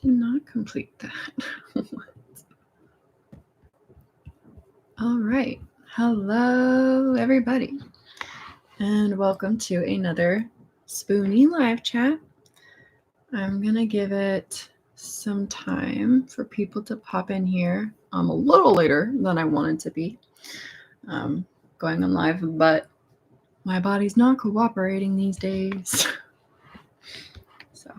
did not complete that. All right. Hello, everybody. And welcome to another Spoonie live chat. I'm going to give it some time for people to pop in here. I'm a little later than I wanted to be going on live, but my body's not cooperating these days. So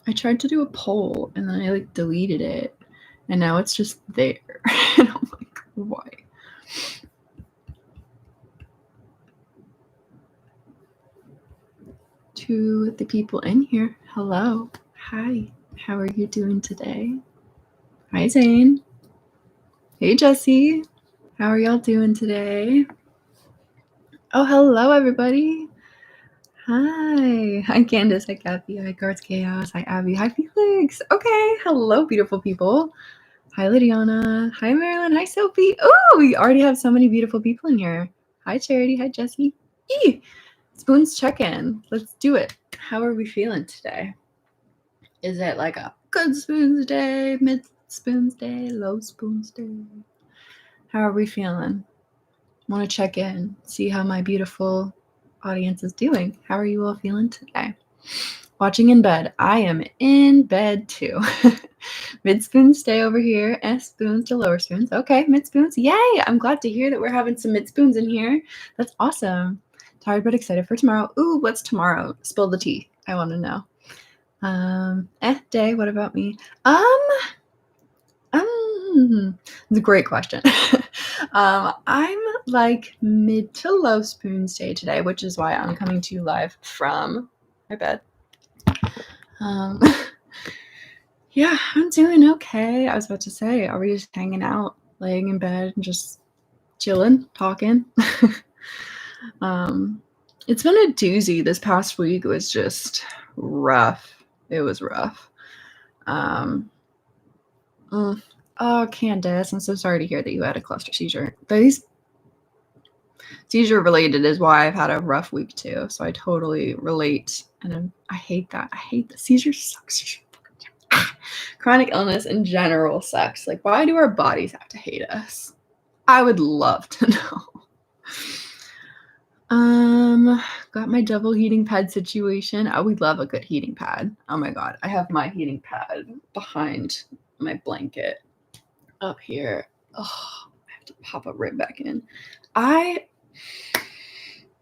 I tried to do a poll and then I deleted it and now it's just there. And I'm like, why? To the people in here, hello. Hi. How are you doing today? Hi, Zane. Hey, Jesse. How are y'all doing today? Oh, hello, everybody. Hi. Hi, Candace. Hi, Kathy. Hi, Guards Chaos. Hi, Abby. Hi, Felix. Okay. Hello, beautiful people. Hi, Lydiana. Hi, Marilyn. Hi, Sophie. Oh, we already have so many beautiful people in here. Hi, Charity. Hi, Jesse. Eee. Spoons check-in. Let's do it. How are we feeling today? Is it like a good spoons day, mid spoons day, low spoons day? How are we feeling? Want to check in, see how my beautiful audience is doing. How are you all feeling today? Watching in bed. I am in bed too. Mid spoons stay over here, S spoons to lower spoons. Okay, mid spoons. Yay! I'm glad to hear that we're having some mid spoons in here. That's awesome. Tired but excited for tomorrow. Ooh, what's tomorrow? Spill the tea. I want to know. Day, what about me? It's a great question. I'm like mid to low spoons day today, which is why I'm coming to you live from my bed. Yeah, I'm doing okay. I was about to say, are we just hanging out, laying in bed and just chilling, talking? It's been a doozy. This past week was just rough. It was rough. Oh, Candace, I'm so sorry to hear that you had a cluster seizure. These seizure related is why I've had a rough week too. So I totally relate. And I hate that. I hate that. Seizures suck. Chronic illness in general sucks. Like, why do our bodies have to hate us? I would love to know. Got my double heating pad situation. I would love a good heating pad. Oh my God. I have my heating pad behind my blanket up here. Oh, I have to pop it right back in. My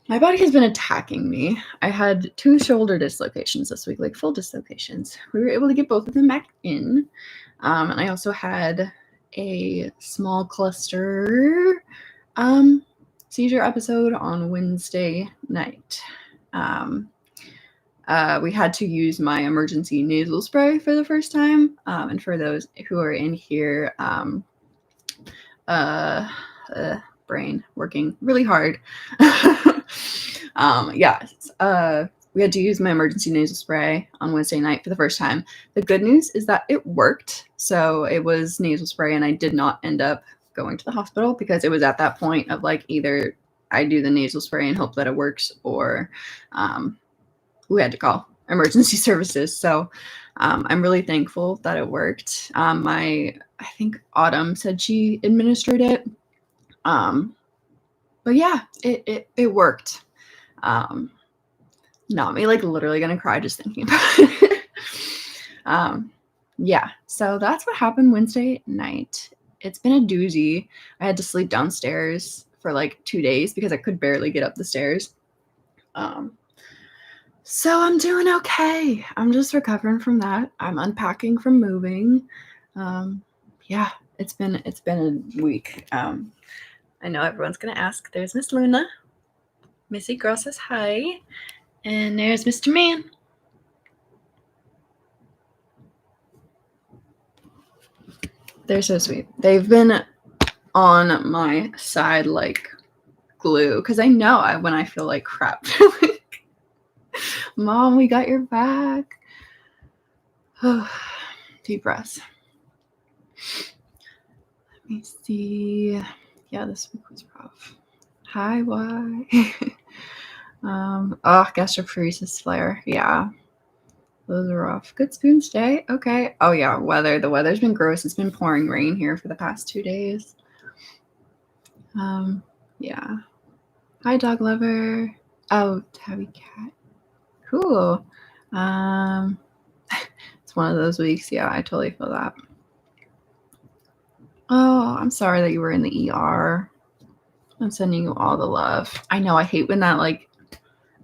body has been attacking me. I had 2 shoulder dislocations this week, like full dislocations. We were able to get both of them back in. And I also had a small cluster seizure episode on Wednesday night. We had to use my emergency nasal spray for the first time. And for those who are in here, brain working really hard. We had to use my emergency nasal spray on Wednesday night for the first time. The good news is that it worked. So it was nasal spray and I did not end up going to the hospital because it was at that point of like either I do the nasal spray and hope that it works or we had to call emergency services. So I'm really thankful that it worked. I think Autumn said she administered it. But yeah, it worked. Not me like literally gonna cry just thinking about it. Yeah, so that's what happened Wednesday night. It's been a doozy. I had to sleep downstairs for like 2 days because I could barely get up the stairs. So I'm doing okay. I'm just recovering from that. I'm unpacking from moving. Yeah, it's been a week. I know everyone's gonna ask. There's Miss Luna. Missy Girl says hi. And there's Mr. Man. They're so sweet. They've been on my side like glue because I know when I feel like crap. Like, Mom, we got your back. Deep breaths. Let me see. Yeah, this week was rough. Hi, why? Gastroparesis flare. Yeah. Those are rough. Good spoons day. Okay. Oh yeah, weather. The weather's been gross. It's been pouring rain here for the past 2 days. Yeah. Hi, dog lover. Oh, tabby cat. Cool. It's one of those weeks. Yeah, I totally feel that. Oh, I'm sorry that you were in the ER. I'm sending you all the love. I know I hate when that like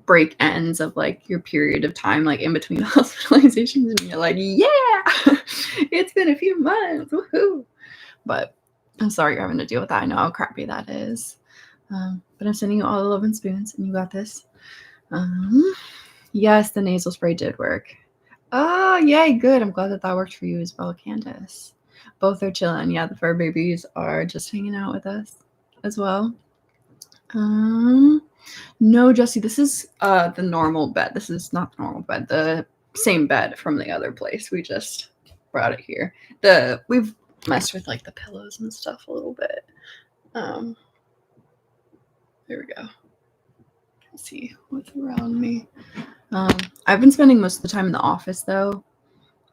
break ends of like your period of time, like in between hospitalizations, and you're like, yeah, it's been a few months. Woohoo. But I'm sorry you're having to deal with that. I know how crappy that is. But I'm sending you all the love and spoons, and you got this. Yes, the nasal spray did work. Oh, yay, good. I'm glad that worked for you as well, Candace. Both are chilling. Yeah, the fur babies are just hanging out with us as well. No, Jesse, this is the normal bed. This is not the normal bed. The same bed from the other place. We just brought it here. We've messed with like the pillows and stuff a little bit. There we go. Let's see what's around me. I've been spending most of the time in the office though.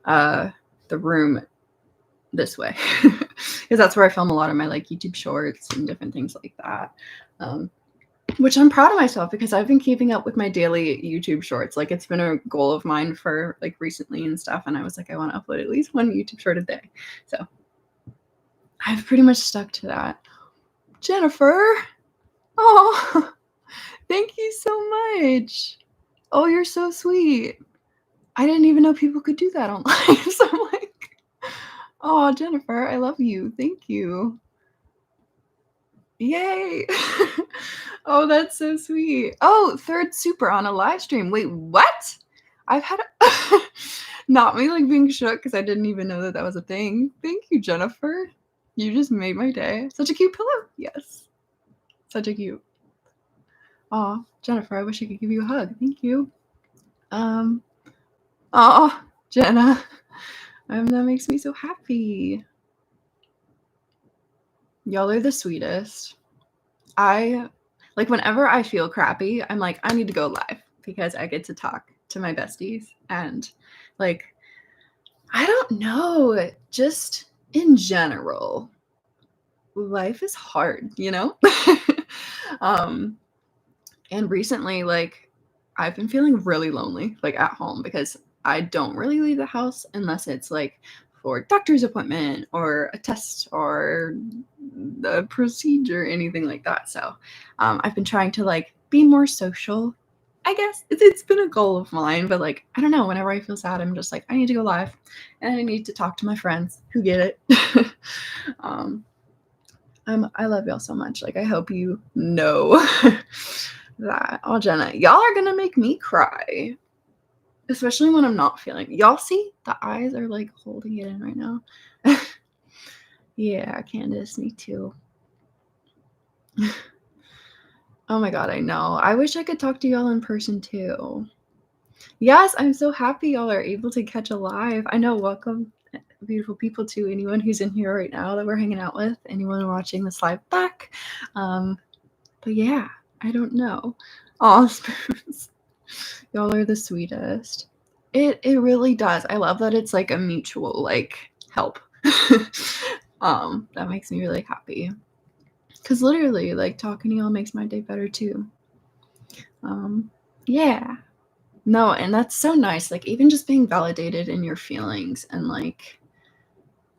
The room this way, because that's where I film a lot of my like YouTube shorts and different things like that. Which I'm proud of myself because I've been keeping up with my daily YouTube shorts. Like it's been a goal of mine for like recently and stuff. And I was like, I want to upload at least one YouTube short a day. So I've pretty much stuck to that. Jennifer. Oh, thank you so much. Oh, you're so sweet. I didn't even know people could do that online. So I'm like, oh, Jennifer, I love you. Thank you. Yay. Oh, that's so sweet. Oh, third super on a live stream. Wait, what? I've had not me like being shook because I didn't even know that was a thing. Thank you, Jennifer. You just made my day. Such a cute pillow. Yes. Such a cute. Aw, Jennifer, I wish I could give you a hug. Thank you. Aw, Jenna. That makes me so happy. Y'all are the sweetest. Like whenever I feel crappy, I'm like, I need to go live because I get to talk to my besties. And like, I don't know, just in general, life is hard, you know? And recently, like, I've been feeling really lonely, like at home, because I don't really leave the house unless it's like for a doctor's appointment or a test or the procedure, anything like that. So I've been trying to like be more social. I guess it's been a goal of mine, but like I don't know. Whenever I feel sad, I'm just like I need to go live, and I need to talk to my friends who get it. I love y'all so much. Like I hope you know that. Oh, Jenna, y'all are gonna make me cry, especially when I'm not feeling. Y'all see the eyes are like holding it in right now. Yeah, Candace, me too. Oh my god, I know. I wish I could talk to y'all in person too. Yes, I'm so happy y'all are able to catch a live. I know. Welcome, beautiful people, to anyone who's in here right now that we're hanging out with. Anyone watching this live back. But yeah, I don't know. Aw, spoons. Y'all are the sweetest. It really does. I love that it's like a mutual like help. That makes me really happy. Cause literally, like talking to y'all makes my day better too. Yeah. No, and that's so nice. Like even just being validated in your feelings and like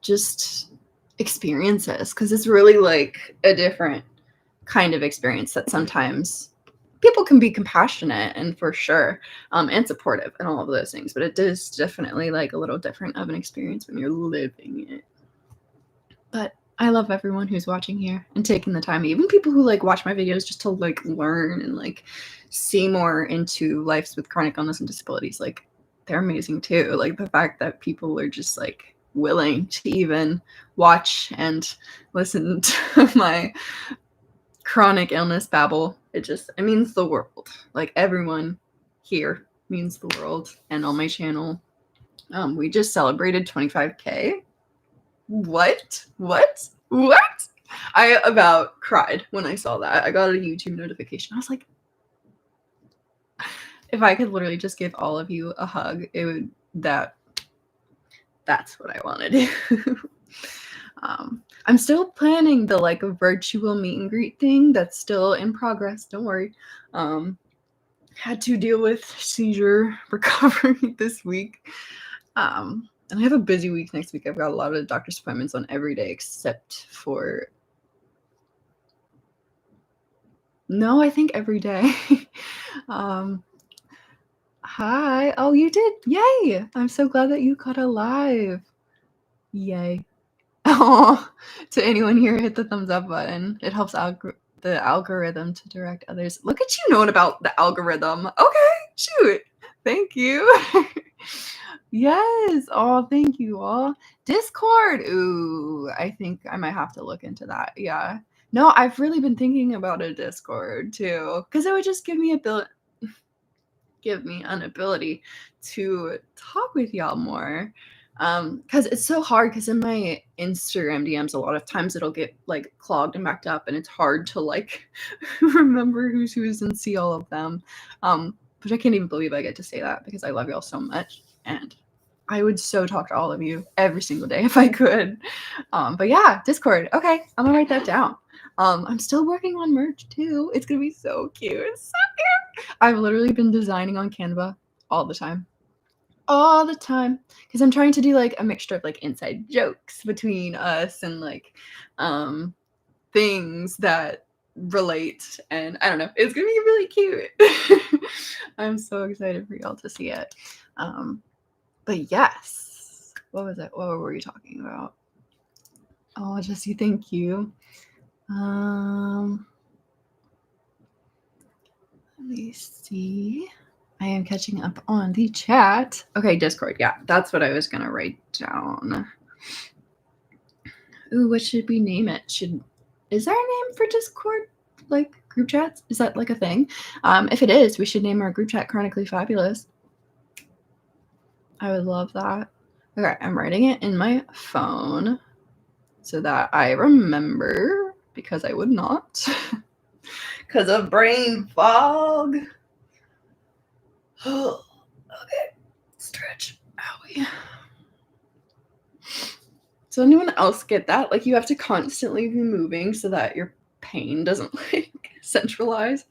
just experiences, because it's really like a different kind of experience that sometimes people can be compassionate and for sure and supportive and all of those things, but it is definitely like a little different of an experience when you're living it. But I love everyone who's watching here and taking the time, even people who like watch my videos just to like learn and like see more into lives with chronic illness and disabilities. Like they're amazing too. Like the fact that people are just like willing to even watch and listen to my chronic illness babble, it means the world. Like everyone here means the world. And on my channel, we just celebrated 25K. What? I about cried when I saw that. I got a YouTube notification. I was like, if I could literally just give all of you a hug, it would that's what I want to do. I'm still planning the like virtual meet and greet thing. That's still in progress. Don't worry. Had to deal with seizure recovery this week. And I have a busy week next week. I've got a lot of doctor's appointments on every day except for... No, I think every day. Hi. Oh, you did? Yay. I'm so glad that you caught a live. Yay. Oh, to anyone here, hit the thumbs up button. It helps the algorithm to direct others. Look at you knowing about the algorithm. Okay, shoot. Thank you. Yes. Oh, thank you all. Discord. Ooh, I think I might have to look into that. Yeah. No, I've really been thinking about a Discord too, because it would just give me an ability to talk with y'all more. Because it's so hard, because in my Instagram DMs a lot of times it'll get like clogged and backed up, and it's hard to like remember who's and see all of them. But I can't even believe I get to say that, because I love y'all so much, and I would so talk to all of you every single day if I could. But yeah, Discord. Okay, I'm gonna write that down. I'm still working on merch too. It's gonna be so cute. It's so cute. I've literally been designing on Canva all the time, because I'm trying to do like a mixture of like inside jokes between us and like things that relate, and I don't know, it's gonna be really cute. I'm so excited for y'all to see it. But yes, what were we talking about? Oh, Jesse, thank you. Let me see. I am catching up on the chat. Okay, Discord. Yeah, that's what I was going to write down. Ooh, what should we name it? Is there a name for Discord? Like group chats? Is that like a thing? If it is, we should name our group chat Chronically Fabulous. I would love that. Okay, I'm writing it in my phone so that I remember, because I would not. Because of brain fog. Okay, stretch. Owie. So anyone else get that? Like, you have to constantly be moving so that your pain doesn't like centralize.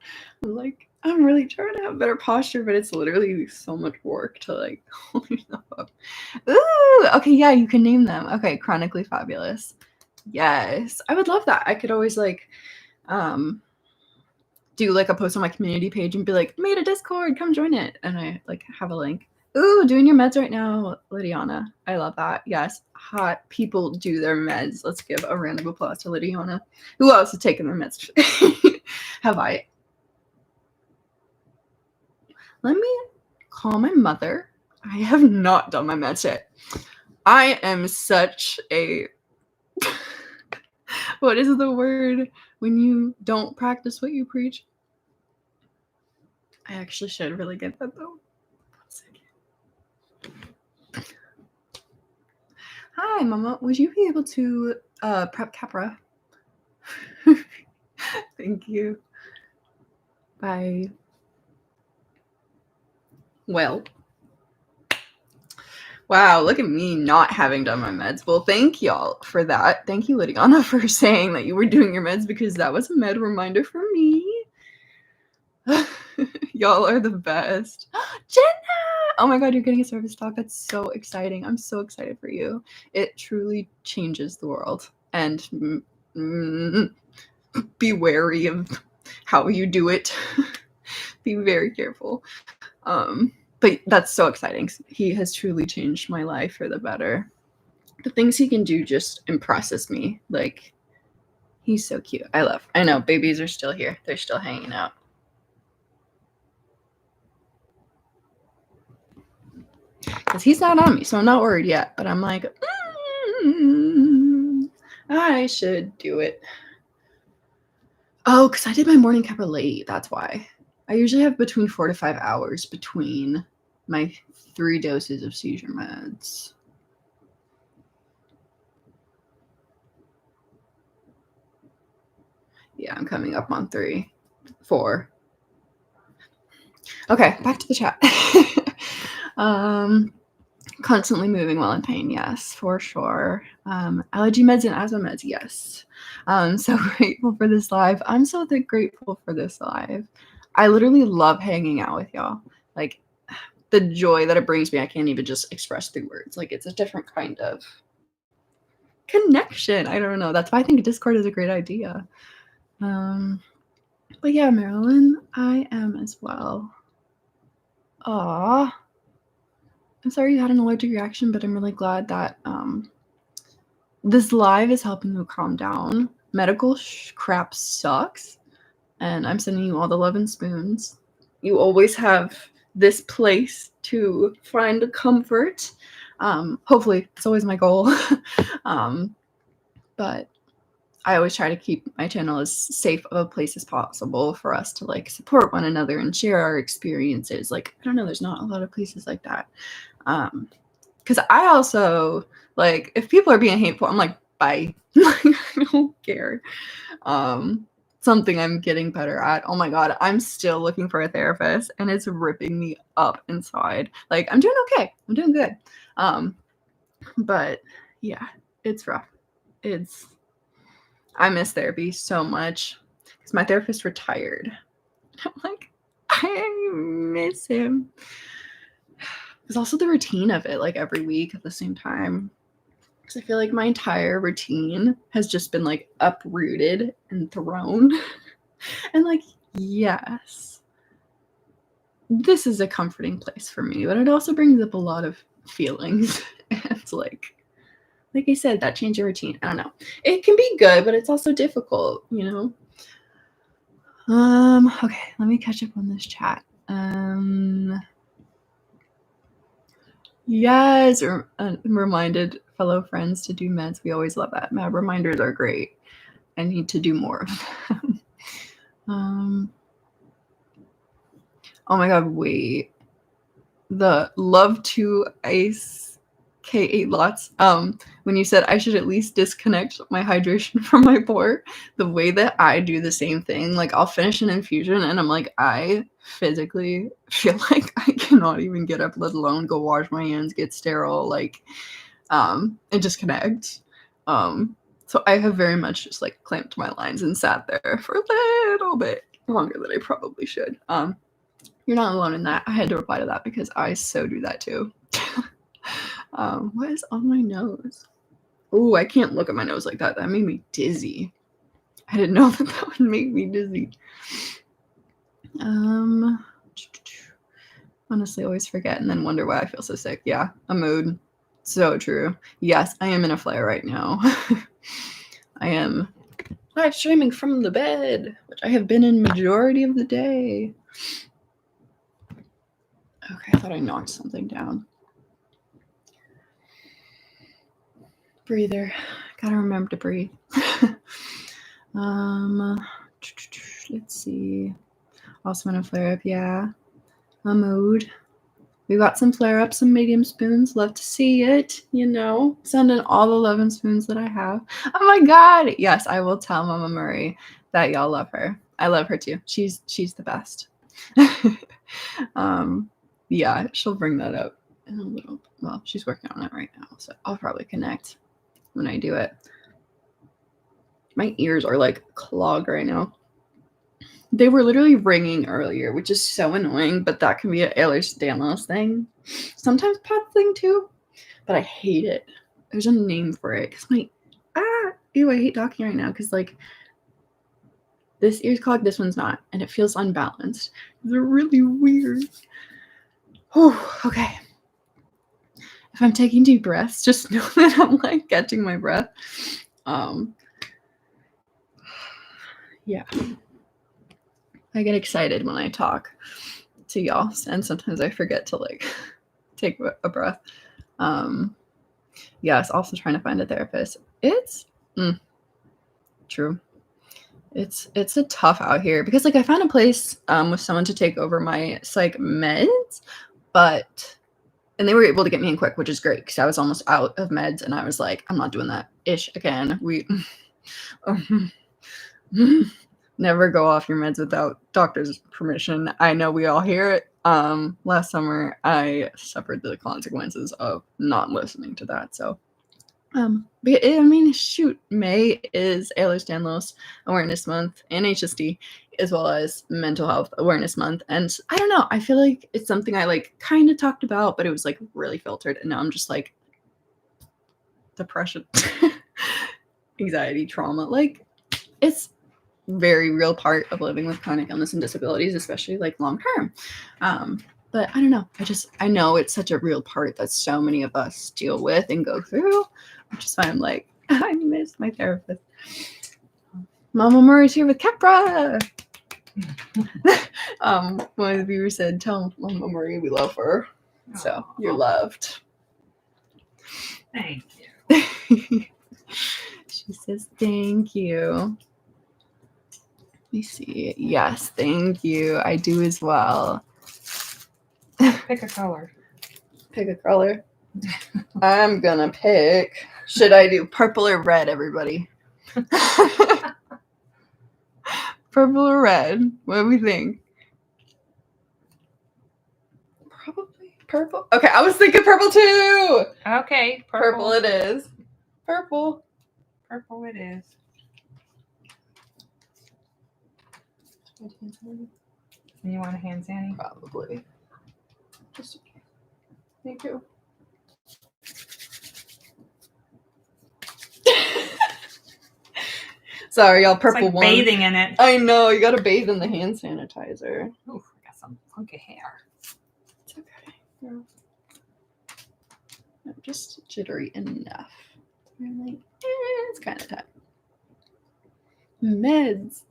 I'm really trying to have better posture, but it's literally so much work to like hold yourself up. Ooh, okay, yeah, you can name them. Okay, Chronically Fabulous. Yes, I would love that. I could always like do like a post on my community page and be like, made a Discord, come join it, and I like have a link. Ooh, doing your meds right now, Lydiana. I love that. Yes, hot people do their meds. Let's give a round of applause to Lydiana. Who else has taken their meds? Have I? Let me call my mother. I have not done my meds yet. I am such a... What is the word when you don't practice what you preach? I actually should really get that though. 1 second. Hi, Mama. Would you be able to prep Capra? Thank you. Bye. Well. Wow, look at me not having done my meds. Well, thank y'all for that. Thank you, Lydiana, for saying that you were doing your meds, because that was a med reminder for me. Y'all are the best. Jenna! Oh my god, you're getting a service dog. That's so exciting. I'm so excited for you. It truly changes the world. And be wary of how you do it. Be very careful. But that's so exciting. He has truly changed my life for the better. The things he can do just impresses me. Like, he's so cute. I know, babies are still here. They're still hanging out. Because he's not on me, so I'm not worried yet. But I'm like, I should do it. Oh, because I did my morning Capra late. That's why. I usually have between 4 to 5 hours between my 3 doses of seizure meds. Yeah, I'm coming up on 3, 4. Okay, back to the chat. Constantly moving while in pain, yes, for sure. Allergy meds and asthma meds, yes. So grateful for this live. I'm so grateful for this live. I literally love hanging out with y'all. Like, the joy that it brings me, I can't even just express through words. Like, it's a different kind of connection. I don't know. That's why I think Discord is a great idea. But yeah, Marilyn, I am as well. Aw. I'm sorry you had an allergic reaction, but I'm really glad that this live is helping you calm down. Medical crap sucks, and I'm sending you all the love and spoons. You always have this place to find comfort. Hopefully, it's always my goal. But I always try to keep my channel as safe of a place as possible for us to like support one another and share our experiences. Like, I don't know, there's not a lot of places like that. Because I also, like, if people are being hateful, I'm like, bye. I don't care. Something I'm getting better at. Oh my God, I'm still looking for a therapist and it's ripping me up inside. Like, I'm doing okay. I'm doing good. But yeah, it's rough. I miss therapy so much because my therapist retired. I'm like, I miss him. There's also the routine of it, like every week at the same time. Because I feel like my entire routine has just been like uprooted and thrown. And like, yes, this is a comforting place for me, but it also brings up a lot of feelings. And like I said, that change of routine. I don't know. It can be good, but it's also difficult, you know? Okay, let me catch up on this chat. Yes, reminded fellow friends to do meds. We always love that. Mad reminders are great. I need to do more of them. Oh my God, wait. The love to ice K8 lots. When you said I should at least disconnect my hydration from my port, the way that I do the same thing, like I'll finish an infusion and I'm like, I physically feel like I cannot even get up, let alone go wash my hands, get sterile, like, and disconnect. So I have very much just like clamped my lines and sat there for a little bit longer than I probably should. You're not alone in that. I had to reply to that because I so do that too. What is on my nose? Oh, I can't look at my nose like that. That made me dizzy. I didn't know that would make me dizzy. Honestly, always forget and then wonder why I feel so sick. Yeah, a mood. So true. Yes, I am in a flare right now. I am live streaming from the bed, which I have been in majority of the day. Okay, I thought I knocked something down. Breather. Gotta remember to breathe. Let's see. Also in a flare up, yeah. A mood. We got some flare ups, some medium spoons. Love to see it, you know. Send in all the love and spoons that I have. Oh my God. Yes, I will tell Mama Murray that y'all love her. I love her too. She's the best. Yeah, she'll bring that up in a little. Well, she's working on it right now, so I'll probably connect when I do it. My ears are like clogged right now. They were literally ringing earlier, which is so annoying, but that can be an Ehlers-Danlos thing. Sometimes Pat's thing too, but I hate it. There's a name for it. Because I hate talking right now because like this ear's clogged, this one's not, and it feels unbalanced. They're really weird. Whew, okay. If I'm taking deep breaths, just know that I'm like catching my breath. Yeah. I get excited when I talk to y'all, and sometimes I forget to like take a breath. Yes, also trying to find a therapist. It's true. It's a tough out here because like I found a place with someone to take over my psych meds, and they were able to get me in quick, which is great because I was almost out of meds and I was like, I'm not doing that ish again. We never go off your meds without doctor's permission. I know we all hear it last summer I suffered the consequences of not listening to that. So, but I mean, shoot, May is Ehlers-Danlos Awareness Month and HSD, as well as Mental Health Awareness Month. And I don't know, I feel like it's something I like kind of talked about, but it was like really filtered. And now I'm just like, depression, anxiety, trauma, like it's very real part of living with chronic illness and disabilities, especially like long term. But I don't know. I know it's such a real part that so many of us deal with and go through, which is why I'm like, I miss my therapist. Mama Murray's here with Capra. One of the viewers said, tell Mama Murray we love her. So you're loved. Thank you. She says, thank you. Let me see. Yes, thank you. I do as well. Pick a color. Pick a color. I'm gonna pick. Should I do purple or red, everybody? Purple or red? What do we think? Probably purple. Okay, I was thinking purple too. Okay, Purple it is. Purple. Purple it is. You want a hand sanitizer? Probably. Just okay. Thank you. Sorry, y'all. Purple it's like one. Bathing in it. I know. You gotta bathe in the hand sanitizer. Ooh, I got some funky hair. It's okay. Yeah. I'm just jittery enough. I'm like, it's kind of time. Meds.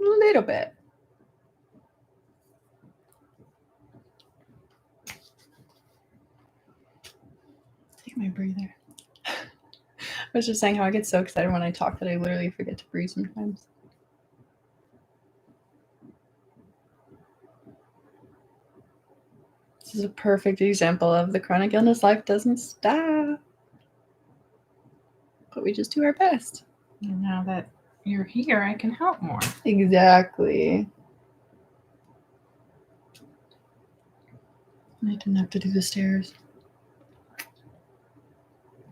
A little bit. Take my breather. I was just saying how I get so excited when I talk that I literally forget to breathe sometimes. This is a perfect example of the chronic illness life doesn't stop. But we just do our best. And now that you're here, I can help more. Exactly. I didn't have to do the stairs.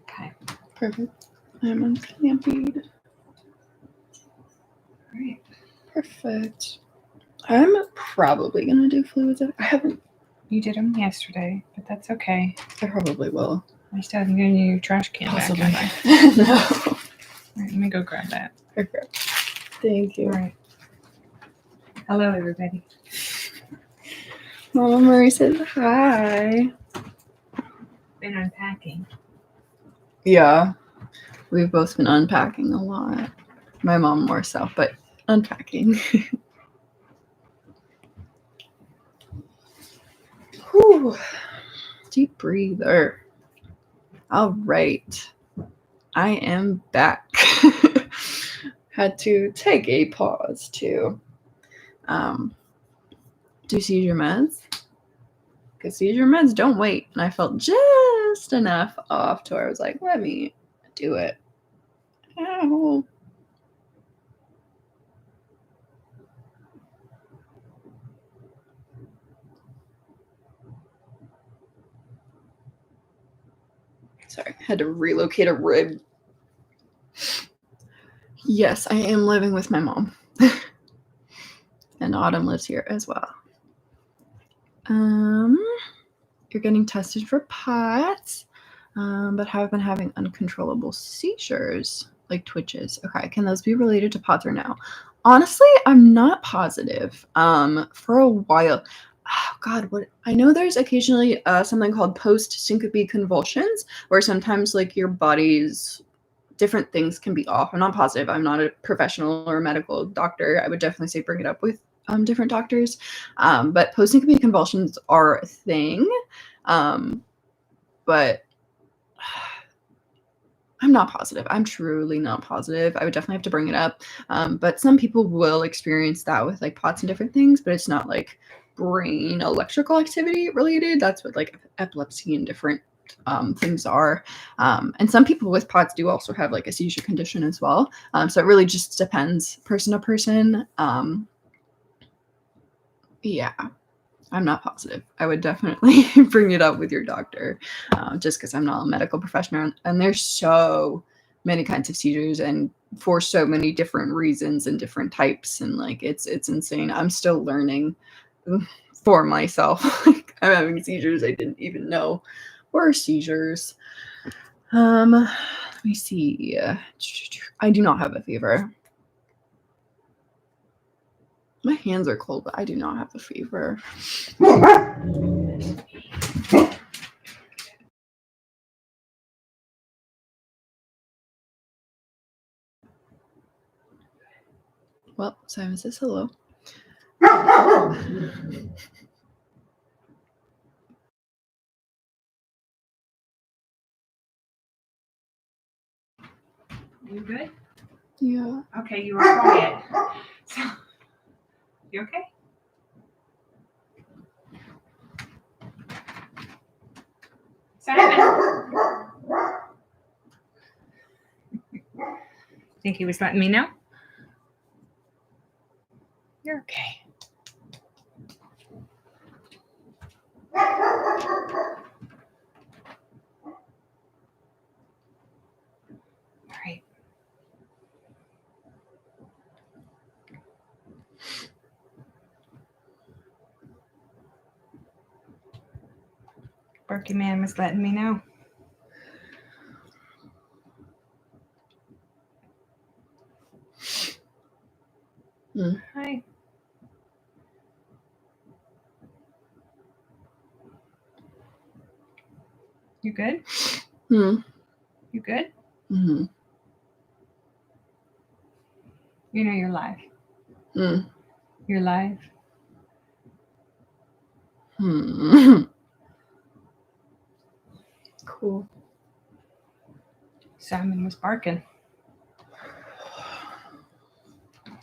Okay. Perfect. I'm unclamped. All right. Perfect. I'm probably going to do fluids. I haven't. You did them yesterday, but that's okay. I probably will. I still haven't given you your trash can Possibly. back. No. All right, let me go grab that. Okay. Thank you. All right. Hello, everybody. Mama Murray says hi. Been unpacking. Yeah. We've both been unpacking a lot. My mom more so, but unpacking. Whew. Deep breather. All right. I am back. Had to take a pause to do seizure meds. Because seizure meds don't wait. And I felt just enough off to where I was like, let me do it. Ow. Sorry, I had to relocate a rib. Yes, I am living with my mom. And Autumn lives here as well. You're getting tested for POTS, but have been having uncontrollable seizures, like twitches. Okay, can those be related to POTS or no? Honestly, I'm not positive. For a while. Oh God, what I know there's occasionally something called post-syncope convulsions, where sometimes like your body's different things can be off. I'm not positive. I'm not a professional or a medical doctor. I would definitely say bring it up with different doctors. But post-syncope convulsions are a thing. But I'm not positive. I'm truly not positive. I would definitely have to bring it up. But some people will experience that with like POTS and different things, but it's not like brain electrical activity related. That's what like epilepsy and different things are. And some people with POTS do also have like a seizure condition as well. So it really just depends person to person. Yeah, I'm not positive. I would definitely bring it up with your doctor, just because I'm not a medical professional. And there's so many kinds of seizures, and for so many different reasons and different types, and like it's insane. I'm still learning for myself. Like, I'm having seizures I didn't even know were seizures. Let me see. I do not have a fever. My hands are cold, but I do not have a fever. Well, Simon says hello. You good? Yeah. Okay, you were quiet. So, you okay? Simon. Think he was letting me know? You're okay. All right. Berkey man was letting me know. Hi. You good? Hmm. You good? Hmm. You know you're live. Hmm. You're live. Hmm. Cool. Simon was barking.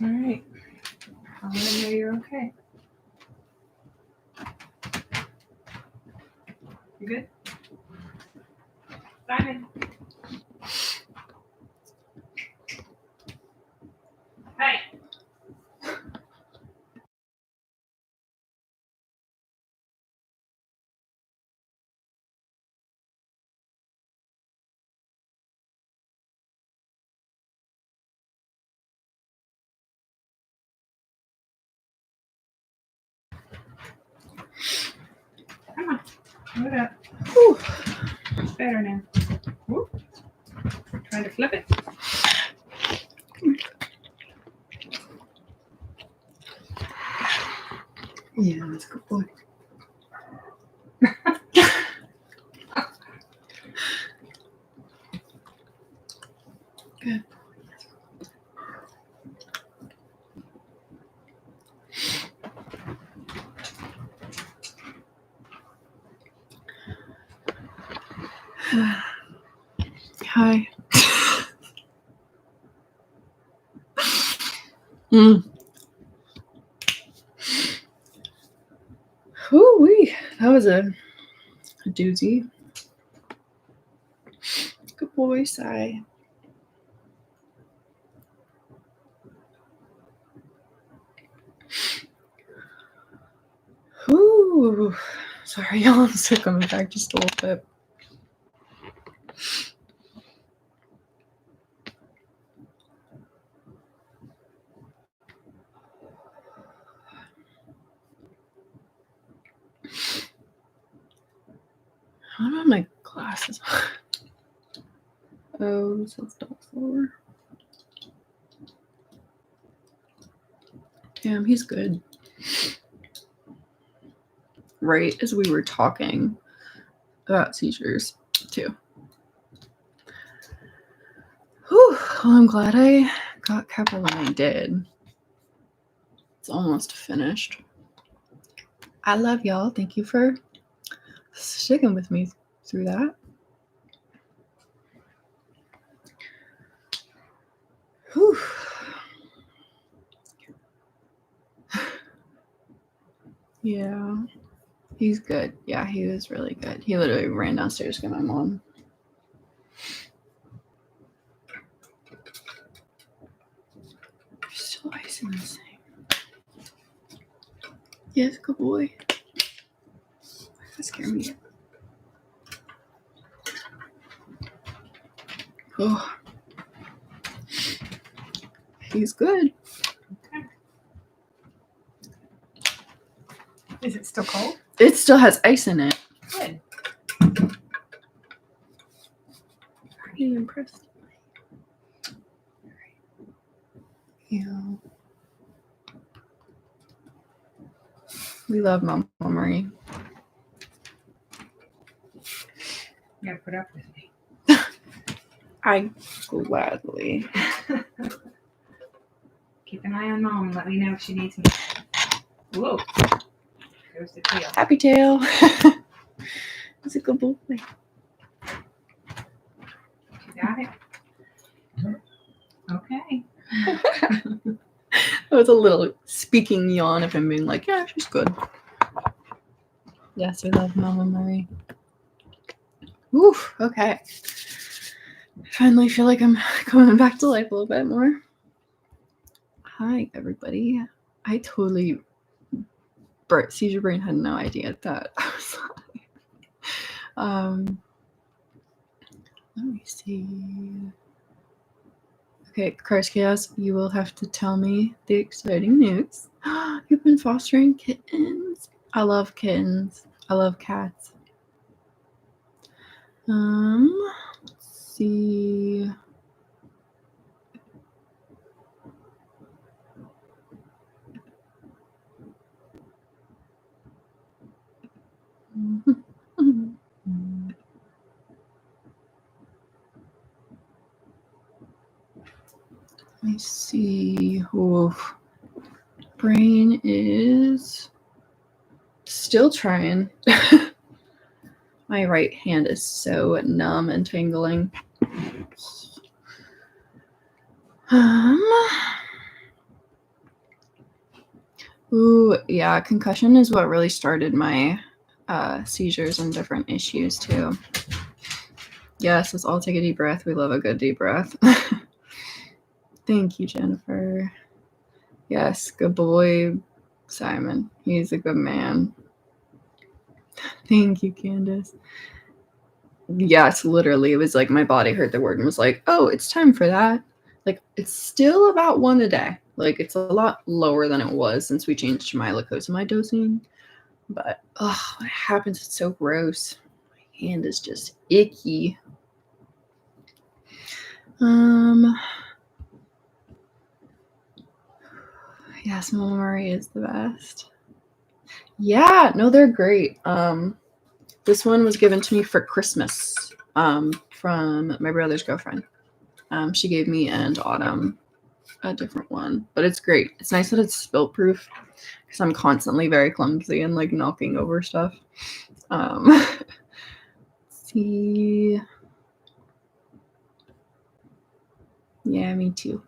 All right. I'll let him know you're okay. You good? Simon. Hey. Come on. Move it up. Whew. It's better now. Whoop. Trying to flip it. Yeah, that's a good boy. Good. Hi. Whoo-wee. That was a doozy. Good boy, Sai. Whoo. Sorry, y'all. I'm still coming back just a little bit. I don't have my glasses on. Oh, so it's dog floor. Damn, he's good. Right as we were talking about seizures, too. Whew. Well, I'm glad I got Kappa when I did. It's almost finished. I love y'all. Thank you for sticking with me through that. Whew. Yeah, he's good. Yeah, he was really good. He literally ran downstairs to get my mom. There's still ice in this thing. Yes, good boy. That scared me. Oh, he's good. Okay. Is it still cold? It still has ice in it. Good. Pretty impressed. Yeah. We love Mama Marie. You gotta put up with me. I gladly. Keep an eye on Mom and let me know if she needs me. Whoa. Goes the tail. Happy tail. He's a good boy. You got it? Okay. That was a little speaking yawn of him being like, yeah, she's good. Yes, we love Mama Marie. Oof, okay. Finally feel like I'm coming back to life a little bit more. Hi, everybody. I totally... Seizure Brain had no idea that I was live. Let me see. Okay, Cars Chaos, you will have to tell me the exciting news. You've been fostering kittens. I love kittens. I love cats. Let's see. Let me see. Oof. Brain is still trying. My right hand is so numb and tingling. Ooh, yeah, concussion is what really started my seizures and different issues too. Yes, let's all take a deep breath. We love a good deep breath. Thank you, Jennifer. Yes, good boy, Simon. He's a good man. Thank you, Candace. Yes, literally, it was like my body heard the word and was like, oh, it's time for that. Like, it's still about 1 a day. Like, it's a lot lower than it was since we changed to myclozamide dosing. But, oh, what happens? It's so gross. My hand is just icky. Yes, Mama Marie is the best. Yeah, no, they're great. This one was given to me for Christmas from my brother's girlfriend. She gave me and Autumn a different one, but it's great. It's nice that it's spill proof because I'm constantly very clumsy and like knocking over stuff. Let's see. Yeah, me too.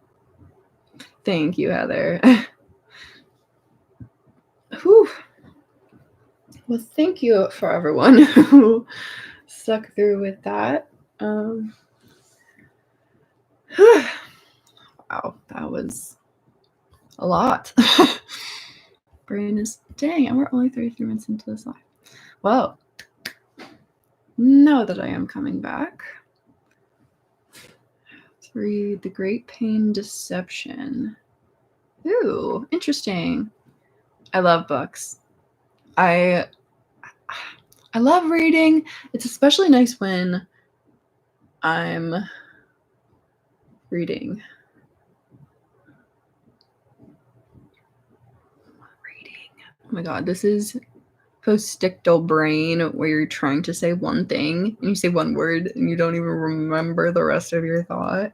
Thank you, Heather. Whew. Well, thank you for everyone who stuck through with that. Wow, that was a lot. Brain is, dang, and we're only 33 minutes into this live. Well, now that I am coming back, let's read The Great Pain Deception. Ooh, interesting. I love books. I love reading. It's especially nice when I'm reading. Oh my god, this is postictal brain where you're trying to say one thing and you say one word and you don't even remember the rest of your thought.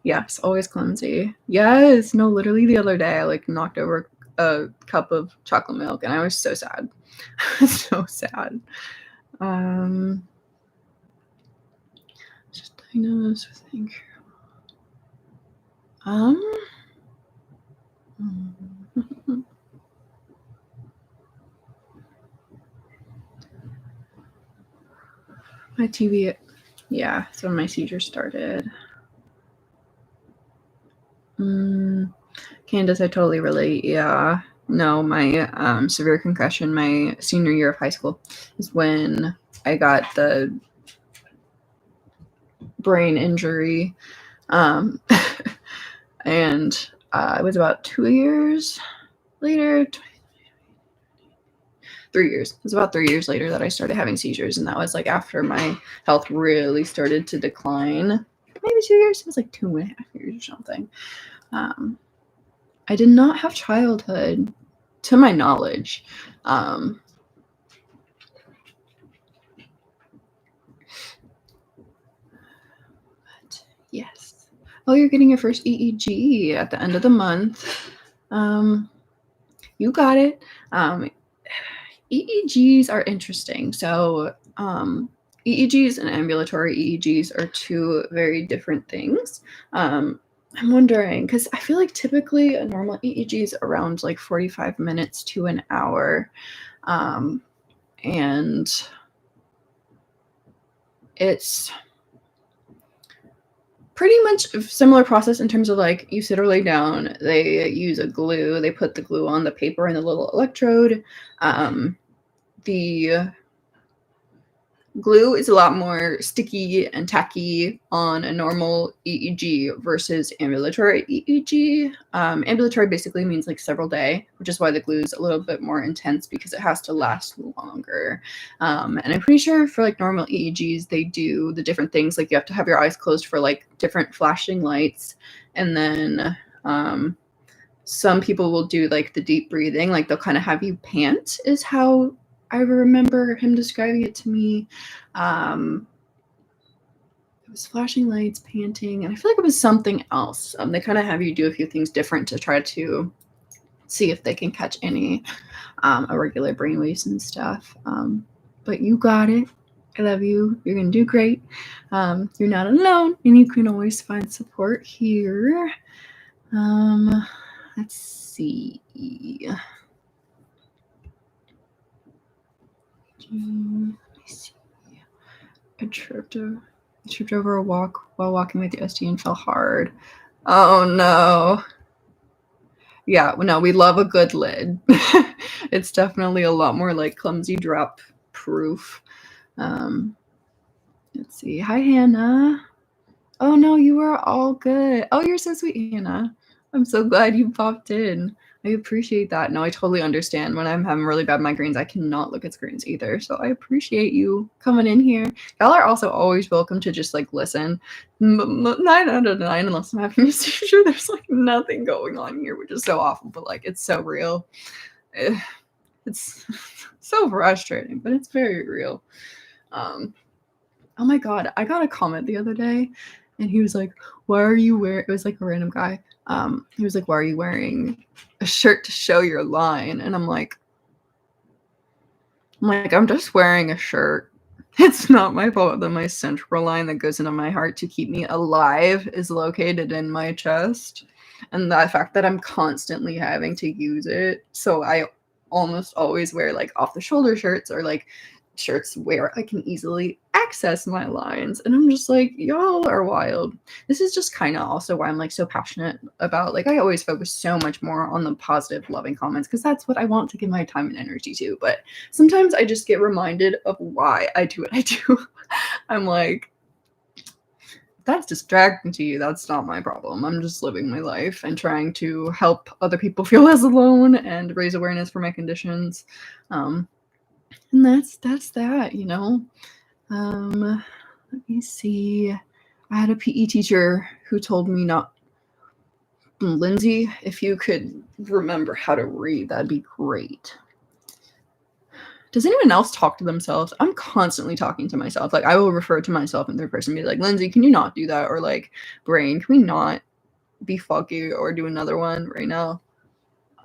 Yes, always clumsy. Yes, no, literally the other day I like knocked over a cup of chocolate milk and I was so sad. So sad. Just diagnosed with anxiety. My TV, yeah, so when my seizure started. Candace, I totally relate. Yeah. No, my severe concussion my senior year of high school is when I got the brain injury. And it was about 2 years later, 3 years. It was about 3 years later that I started having seizures, and that was like after my health really started to decline. Maybe 2 years. It was like 2.5 years or something. I did not have childhood, to my knowledge. But yes. Oh, you're getting your first EEG at the end of the month. You got it. EEGs are interesting. So EEGs and ambulatory EEGs are two very different things. I'm wondering, because I feel like typically a normal EEG is around like 45 minutes to an hour. And it's pretty much a similar process in terms of like you sit or lay down, they use a glue, they put the glue on the paper and the little electrode. The glue is a lot more sticky and tacky on a normal EEG versus ambulatory EEG. Ambulatory basically means like several day, which is why the glue is a little bit more intense because it has to last longer. And I'm pretty sure for like normal EEGs, they do the different things. Like you have to have your eyes closed for like different flashing lights. And then some people will do like the deep breathing, like they'll kind of have you pant is how I remember him describing it to me. It was flashing lights, panting, and I feel like it was something else. They kind of have you do a few things different to try to see if they can catch any irregular brainwaves and stuff. But you got it. I love you. You're going to do great. You're not alone, and you can always find support here. Let's see. Let me see. I tripped over a walk while walking with the SD and fell hard. Oh no. Yeah, no, we love a good lid. It's definitely a lot more like clumsy drop proof. Let's see. Hi, Hannah. Oh no, you are all good. Oh, you're so sweet, Hannah. I'm so glad you popped in. I appreciate that. No, I totally understand. When I'm having really bad migraines, I cannot look at screens either. So I appreciate you coming in here. Y'all are also always welcome to just like listen. 9 out of 9, unless I'm having a seizure, there's like nothing going on here, which is so awful, but like it's so real. It's so frustrating, but it's very real. Oh my God, I got a comment the other day and he was like, why are you wearing, it was like a random guy. He was like, why are you wearing a shirt to show your line? And I'm like, I'm just wearing a shirt. It's not my fault that my central line that goes into my heart to keep me alive is located in my chest. And the fact that I'm constantly having to use it. So I almost always wear like off the shoulder shirts or like shirts where I can easily access my lines. And I'm just like, y'all are wild. This is just kind of also why I'm like so passionate about, like, I always focus so much more on the positive, loving comments because that's what I want to give my time and energy to. But sometimes I just get reminded of why I do what I do. I'm like, that's distracting to you. That's not my problem. I'm just living my life and trying to help other people feel less alone and raise awareness for my conditions. And that's that, you know. Let me see. I had a PE teacher who told me not. Lindsay, if you could remember how to read, that'd be great. Does anyone else talk to themselves? I'm constantly talking to myself. Like I will refer to myself in third person, be like, Lindsay, can you not do that? Or like, brain, can we not be funky or do another one right now?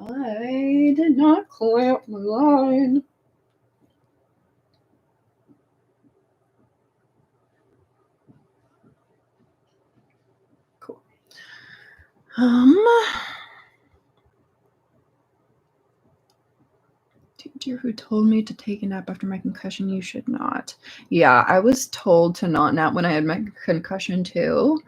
I did not clamp my line. Cool. Teacher who told me to take a nap after my concussion, you should not. Yeah, I was told to not nap when I had my concussion too.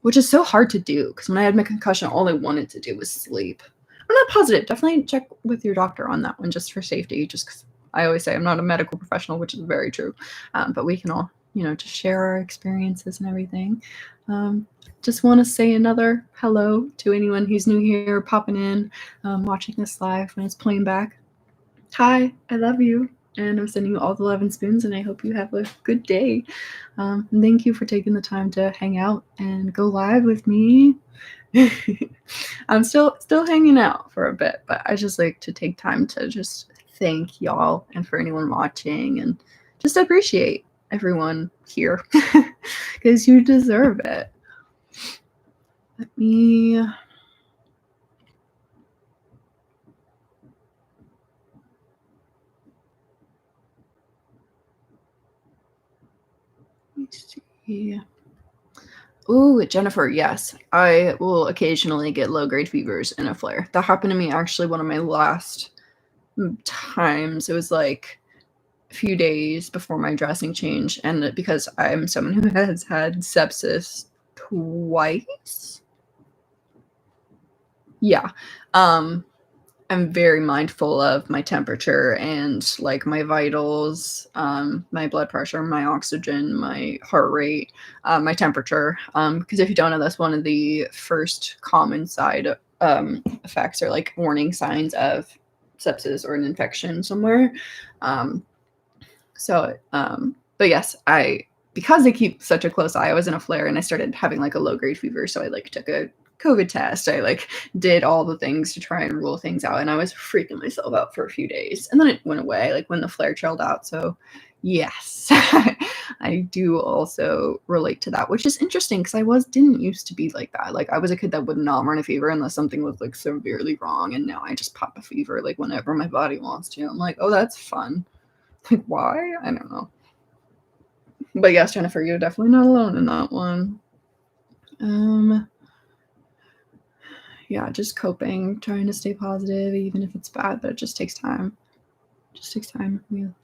which is so hard to do because when I had my concussion, all I wanted to do was sleep. I'm not positive. Definitely check with your doctor on that one just for safety, just because I always say I'm not a medical professional, which is very true. But we can all, just share our experiences and everything. Just want to say another hello to anyone who's new here, popping in, watching this live when it's playing back. Hi, I love you. And I'm sending you all the love and spoons, and I hope you have a good day. And thank you for taking the time to hang out and go live with me. I'm still hanging out for a bit, but I just like to take time to just thank y'all and for anyone watching and just appreciate everyone here because you deserve it. Let me see. Ooh, Jennifer, yes. I will occasionally get low-grade fevers in a flare. That happened to me actually one of my last times. It was like a few days before my dressing change, and because I'm someone who has had sepsis twice. Yeah. I'm very mindful of my temperature and like my vitals, my blood pressure, my oxygen, my heart rate, my temperature. Because if you don't know, that's one of the first common side effects or like warning signs of sepsis or an infection somewhere. But yes, because I keep such a close eye, I was in a flare and I started having like a low grade fever. So I like took a COVID test. I like did all the things to try and rule things out. And I was freaking myself out for a few days. And then it went away, like when the flare trailed out. So yes, I do also relate to that, which is interesting because didn't used to be like that. Like I was a kid that would not run a fever unless something was like severely wrong. And now I just pop a fever like whenever my body wants to. I'm like, oh, that's fun. Like why? I don't know. But yes, Jennifer, you're definitely not alone in that one. Yeah, just coping, trying to stay positive, even if it's bad, but it just takes time.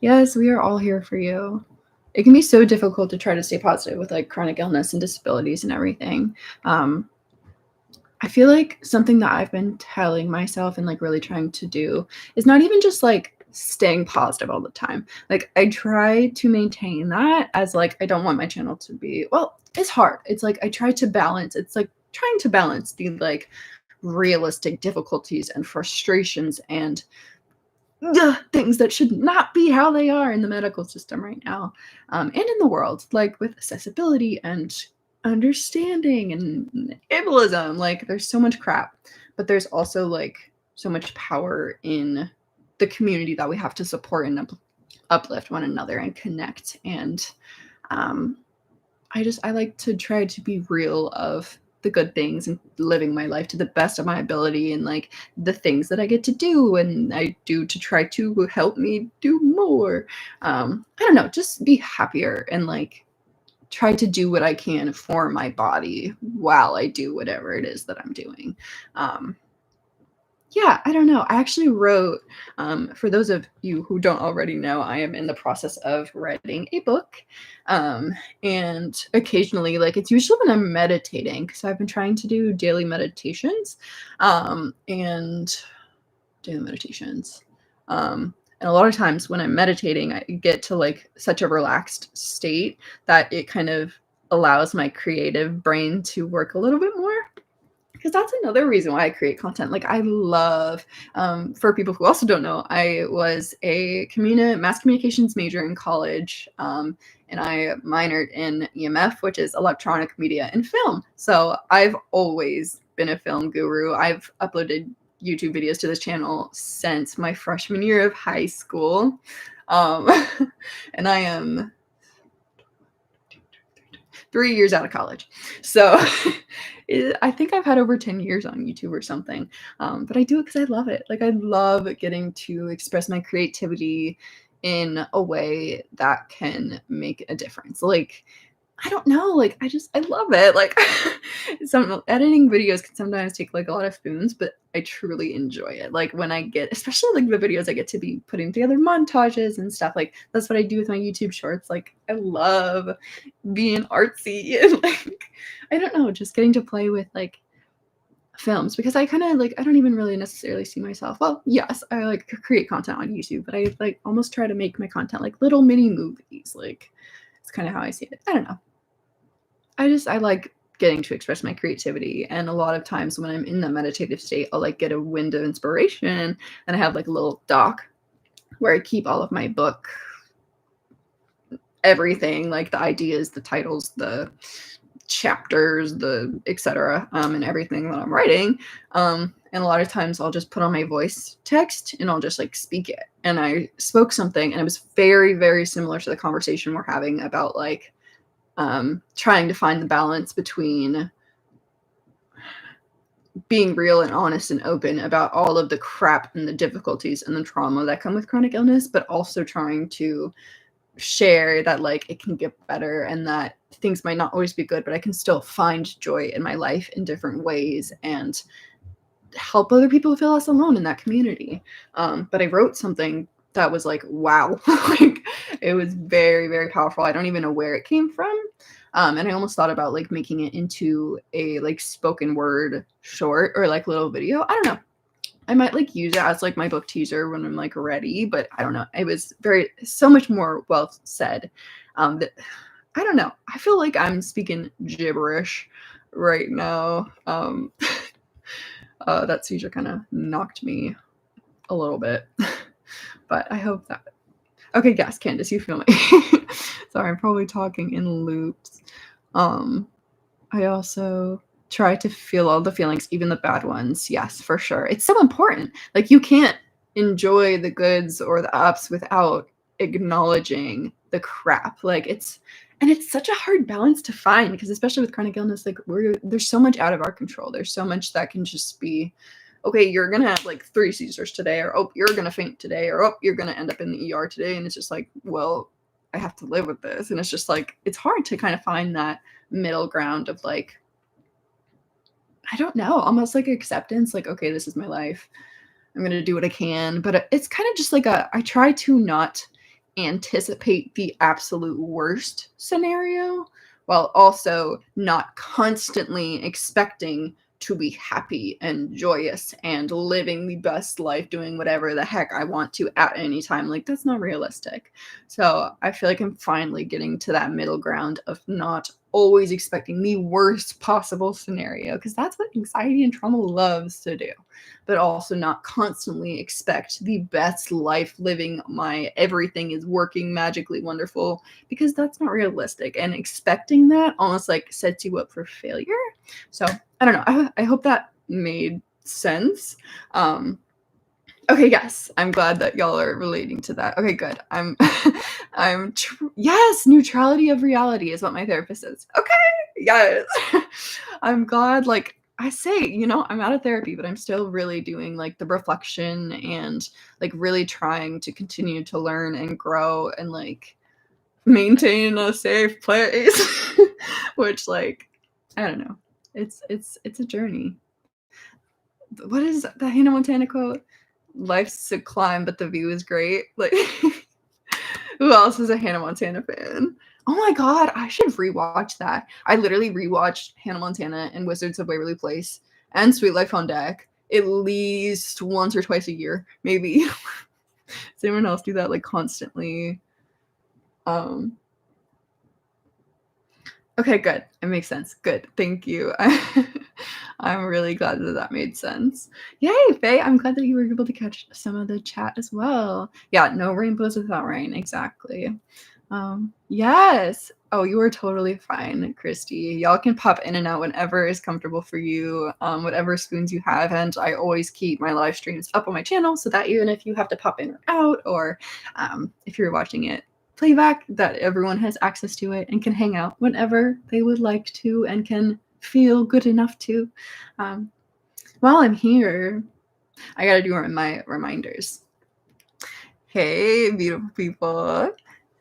Yes, we are all here for you. It can be so difficult to try to stay positive with like chronic illness and disabilities and everything. I feel like something that I've been telling myself and like really trying to do is not even just like staying positive all the time. Like I try to maintain that as like I don't want my channel to be, well, it's hard. It's like I try to balance. It's like trying to balance the like realistic difficulties and frustrations and things that should not be how they are in the medical system right now, and in the world, like with accessibility and understanding and ableism. Like there's so much crap, but there's also like so much power in the community that we have to support and uplift one another and connect. And I like to try to be real of the good things and living my life to the best of my ability and like the things that I get to do and I do to try to help me do more. I don't know, just be happier and like try to do what I can for my body while I do whatever it is that I'm doing. Yeah, I don't know. I actually wrote, for those of you who don't already know, I am in the process of writing a book. And occasionally, like it's usually when I'm meditating, because I've been trying to do daily meditations. And daily meditations. And a lot of times when I'm meditating, I get to like such a relaxed state that it kind of allows my creative brain to work a little bit more, because that's another reason why I create content. Like I love, for people who also don't know, I was a mass communications major in college, and I minored in EMF, which is electronic media and film. So I've always been a film guru. I've uploaded YouTube videos to this channel since my freshman year of high school. And I am 3 years out of college. So I think I've had over 10 years on YouTube or something. But I do it because I love it. Like I love getting to express my creativity in a way that can make a difference. Like I don't know, like, I love it, like, some editing videos can sometimes take, like, a lot of spoons, but I truly enjoy it, like, when I get especially, like, the videos I get to be putting together montages and stuff, like, that's what I do with my YouTube shorts, like, I love being artsy and, like, I don't know, just getting to play with, like, films because I kinda, like I don't even really necessarily see myself well, yes, I, like, create content on YouTube, but I, like, almost try to make my content like little mini movies, like, it's kinda how I see it. I don't know. I like getting to express my creativity, and a lot of times when I'm in that meditative state, I'll, like, get a wind of inspiration, and I have, like, a little doc where I keep all of my book everything, like, the ideas, the titles, the chapters, the etc., and everything that I'm writing, and a lot of times I'll just put on my voice text, and I'll just, like, speak it, and I spoke something, and it was very, very similar to the conversation we're having about, like, trying to find the balance between being real and honest and open about all of the crap and the difficulties and the trauma that come with chronic illness, but also trying to share that like it can get better and that things might not always be good, but I can still find joy in my life in different ways and help other people feel less alone in that community. But I wrote something that was like, wow, like it was very, very powerful. I don't even know where it came from. And I almost thought about like making it into a like spoken word short or like little video. I don't know. I might like use it as like my book teaser when I'm like ready, but I don't know. It was so much more well said. That I don't know. I feel like I'm speaking gibberish right now. That seizure kind of knocked me a little bit, but I hope that. Okay, yes, Candace, you feel me. Sorry, I'm probably talking in loops. I also try to feel all the feelings, even the bad ones. Yes, for sure. It's so important. Like you can't enjoy the goods or the ups without acknowledging the crap. Like it's such a hard balance to find because especially with chronic illness, like there's so much out of our control. There's so much that can just be okay, you're gonna have like 3 seizures today, or oh, you're gonna faint today, or oh, you're gonna end up in the ER today. And it's just like, well, I have to live with this. And it's just like it's hard to kind of find that middle ground of like I don't know, almost like acceptance, like, okay, this is my life. I'm gonna do what I can. But it's kind of just like I try to not anticipate the absolute worst scenario while also not constantly expecting to be happy and joyous and living the best life doing whatever the heck I want to at any time. Like that's not realistic. So I feel like I'm finally getting to that middle ground of not always expecting the worst possible scenario because that's what anxiety and trauma loves to do, but also not constantly expect the best life living my everything is working magically wonderful because that's not realistic, and expecting that almost like sets you up for failure. So I don't know, I hope that made sense. Okay, yes, I'm glad that y'all are relating to that. Okay, good. Yes, neutrality of reality is what my therapist says. Okay, yes. I'm glad, like I say, I'm out of therapy, but I'm still really doing like the reflection and like really trying to continue to learn and grow and like maintain a safe place, which like, I don't know. It's a journey. What is the Hannah Montana quote? Life's a climb, but the view is great. Like, who else is a Hannah Montana fan? Oh my god, I should rewatch that. I literally rewatched Hannah Montana and Wizards of Waverly Place and Sweet Life on Deck at least once or twice a year, maybe. Does anyone else do that like constantly? Okay, good. It makes sense. Good. Thank you. I'm really glad that made sense. Yay, Faye. I'm glad that you were able to catch some of the chat as well. Yeah, no rainbows without rain. Exactly. Yes. Oh, you are totally fine, Christy. Y'all can pop in and out whenever is comfortable for you, whatever spoons you have. And I always keep my live streams up on my channel so that even if you have to pop in or out, or if you're watching it playback, that everyone has access to it and can hang out whenever they would like to and can feel good enough to. While I'm here, I gotta do my reminders. Hey, beautiful people.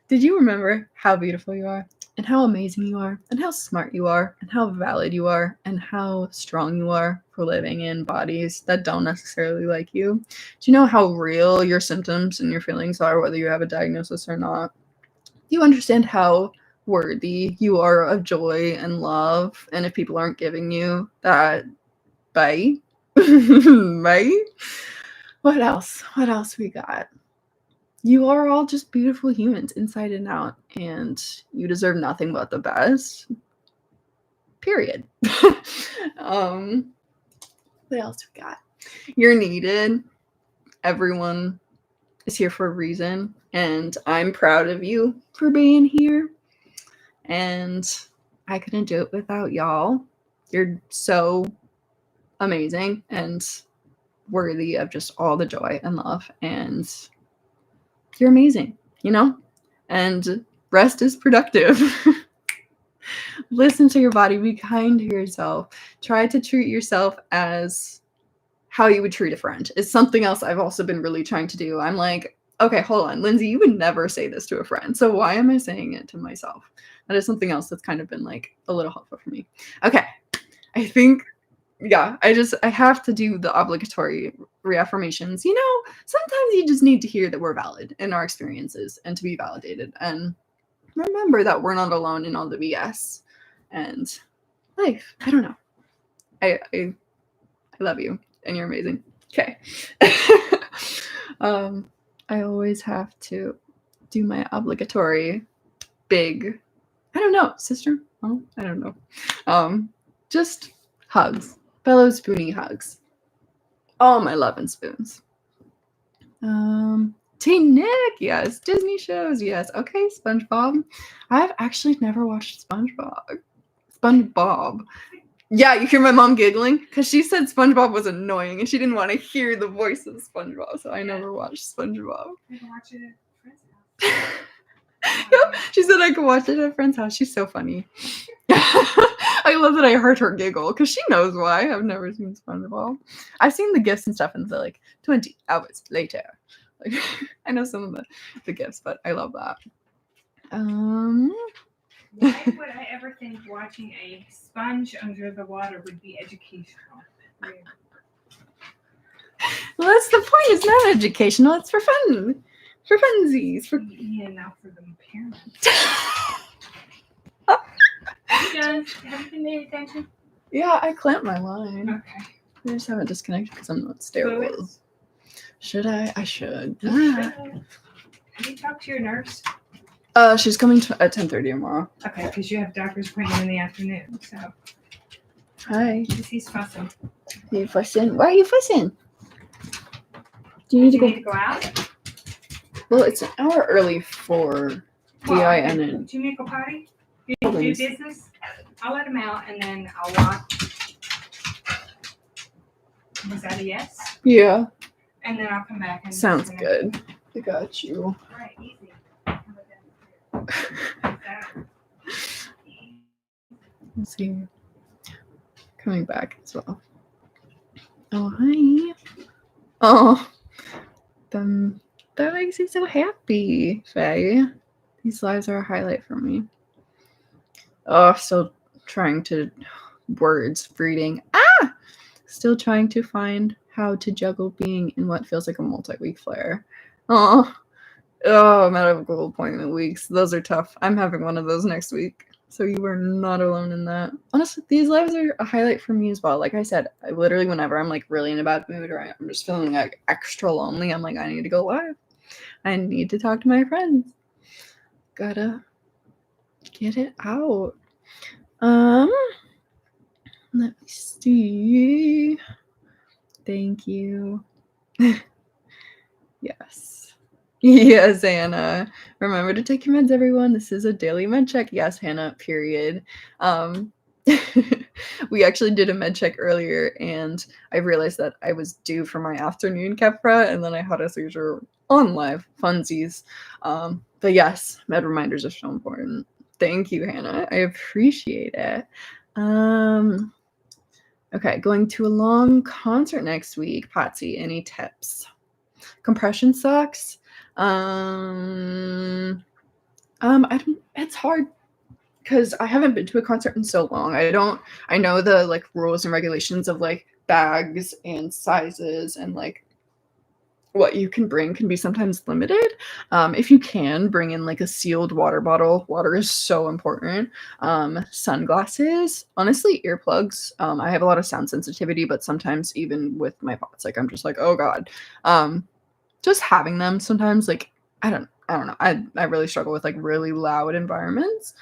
Did you remember how beautiful you are? and how amazing you are, and how smart you are, and how valid you are, and how strong you are for living in bodies that don't necessarily like you? Do you know how real your symptoms and your feelings are, whether you have a diagnosis or not? Do you understand how worthy you are of joy and love? And if people aren't giving you that, bye. Bye. What else? What else we got? You are all just beautiful humans inside and out, and you deserve nothing but the best. Period. What else we got? You're needed. Everyone is here for a reason, and I'm proud of you for being here. And I couldn't do it without y'all. You're so amazing and worthy of just all the joy and love, and you're amazing, and rest is productive. Listen to your body, be kind to yourself, try to treat yourself as how you would treat a friend. It's something else I've also been really trying to do. I'm like, okay, hold on, Lindsay, you would never say this to a friend, so why am I saying it to myself? That is something else that's kind of been like a little helpful for me. Okay, I think, yeah, I have to do the obligatory reaffirmations. Sometimes you just need to hear that we're valid in our experiences and to be validated, and remember that we're not alone in all the BS and life. I don't know. I love you, and you're amazing. Okay. I always have to do my obligatory big, I don't know, sister? Oh, I don't know. Just hugs. Fellow spoonie hugs. All my love and spoons. Teen Nick, yes. Disney shows, yes. Okay, SpongeBob. I've actually never watched SpongeBob. Yeah, you hear my mom giggling? Because she said SpongeBob was annoying and she didn't want to hear the voice of SpongeBob, so I never watched SpongeBob. You can watch it at a friend's house. Yep, she said I could watch it at a friend's house. She's so funny. I love that I heard her giggle because she knows why. I've never seen SpongeBob. I've seen the gifs and stuff and the 20 hours later. Like, I know some of the gifs, but I love that. Why would I ever think watching a sponge under the water would be educational? Well, that's the point. It's not educational. It's for fun. For funsies. Yeah, now for the parents. Have you been paying attention? Yeah, I clamped my line. Okay. I just haven't disconnected because I'm not sterile. Should I? I should. Have you talked to your nurse? She's coming at 10:30 tomorrow. Okay, because you have a doctor's appointment in the afternoon, so. Hi. He's fussing. Are you fussing? Why are you fussing? Do you need to go out? Well, it's an hour early for DIN. Do you make a potty? Do you do business? I'll let him out and then I'll walk. Was that a yes? Yeah. And then I'll come back. And sounds good. I got you. All right, easy. Let's see. Coming back as well. Oh, hi. Oh, that makes me so happy, Faye. These lives are a highlight for me. Oh, still trying to words reading. Still trying to find how to juggle being in what feels like a multi-week flare. Oh, medical appointment weeks. Those are tough. I'm having one of those next week. So you are not alone in that. Honestly, these lives are a highlight for me as well. Like I said, I literally, whenever I'm really in a bad mood or I'm just feeling extra lonely, I'm like, I need to go live. I need to talk to my friends. Gotta get it out. Let me see. Thank you. Yes. Yes, Hannah. Remember to take your meds, everyone. This is a daily med check. Yes, Hannah, period. We actually did a med check earlier, and I realized that I was due for my afternoon Keppra, and then I had a seizure on live. Funsies. But yes, med reminders are so important. Thank you, Hannah. I appreciate it. Okay, going to a long concert next week. Patsy, any tips? Compression socks. I don't. It's hard. because I haven't been to a concert in so long. I know the like rules and regulations of like bags and sizes and like what you can bring can be sometimes limited. If you can bring in like a sealed water bottle, water is so important. Sunglasses, honestly, earplugs. I have a lot of sound sensitivity, but sometimes even with my pots, like I'm just like, oh god. Just having them sometimes, like I don't know. I really struggle with like really loud environments.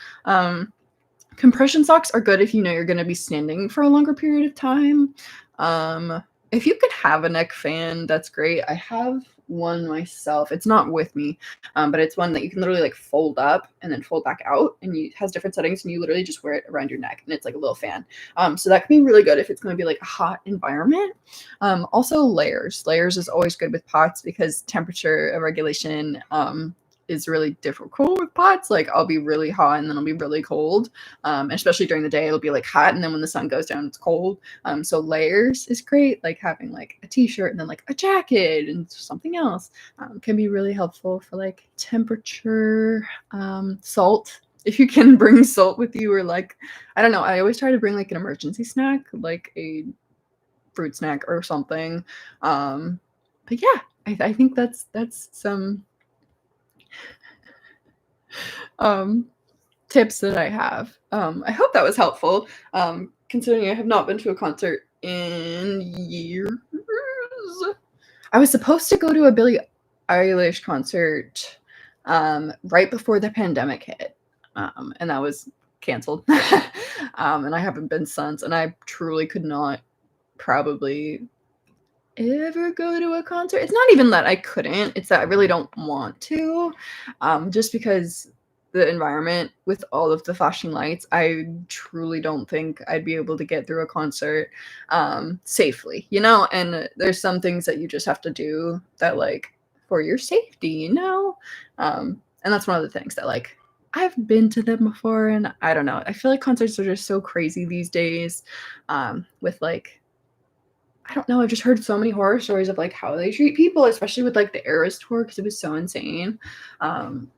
Compression socks are good if you know you're going to be standing for a longer period of time. Um, if you could have a neck fan, that's great. I have one myself. It's not with me, but it's one that you can literally like fold up and then fold back out, and it has different settings, and you literally just wear it around your neck, and it's like a little fan. So that can be really good if it's going to be like a hot environment. Also, layers. Layers is always good with pots because temperature regulation is really difficult with pots. Like I'll be really hot and then I'll be really cold. Especially during the day, it'll be like hot, and then when the sun goes down, it's cold. So layers is great, like having like a t-shirt and then like a jacket and something else can be really helpful for like temperature. Salt, if you can bring salt with you, or like I don't know. I always try to bring like an emergency snack, like a fruit snack or something. But yeah, I think that's some um tips that I have. I hope that was helpful. Considering I have not been to a concert in years. I was supposed to go to a Billie Eilish concert right before the pandemic hit, and that was canceled. And I haven't been since, and I truly could not probably ever go to a concert. It's not even that I couldn't, it's that I really don't want to, just because the environment with all of the flashing lights, I truly don't think I'd be able to get through a concert safely, you know? And there's some things that you just have to do that, like, for your safety, you know? And that's one of the things that, like, I've been to them before, and I don't know. I feel like concerts are just so crazy these days, with like I don't know, I've just heard so many horror stories of, like, how they treat people, especially with, like, the Eras tour because it was so insane. Um,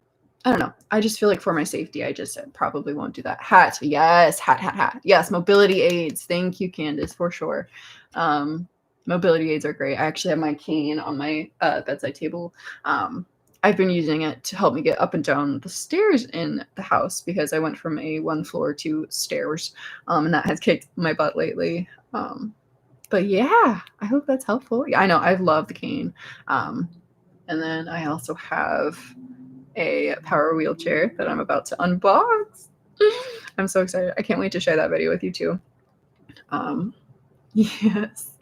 I don't know. I just feel like for my safety, I just probably won't do that. Hat, yes, hat. Yes, mobility aids. Thank you, Candace, for sure. Mobility aids are great. I actually have my cane on my bedside table. I've been using it to help me get up and down the stairs in the house because I went from a one floor to stairs, and that has kicked my butt lately. But yeah, I hope that's helpful. Yeah, I know I love the cane. And then I also have a power wheelchair that I'm about to unbox. I'm so excited. I can't wait to share that video with you too. Yes,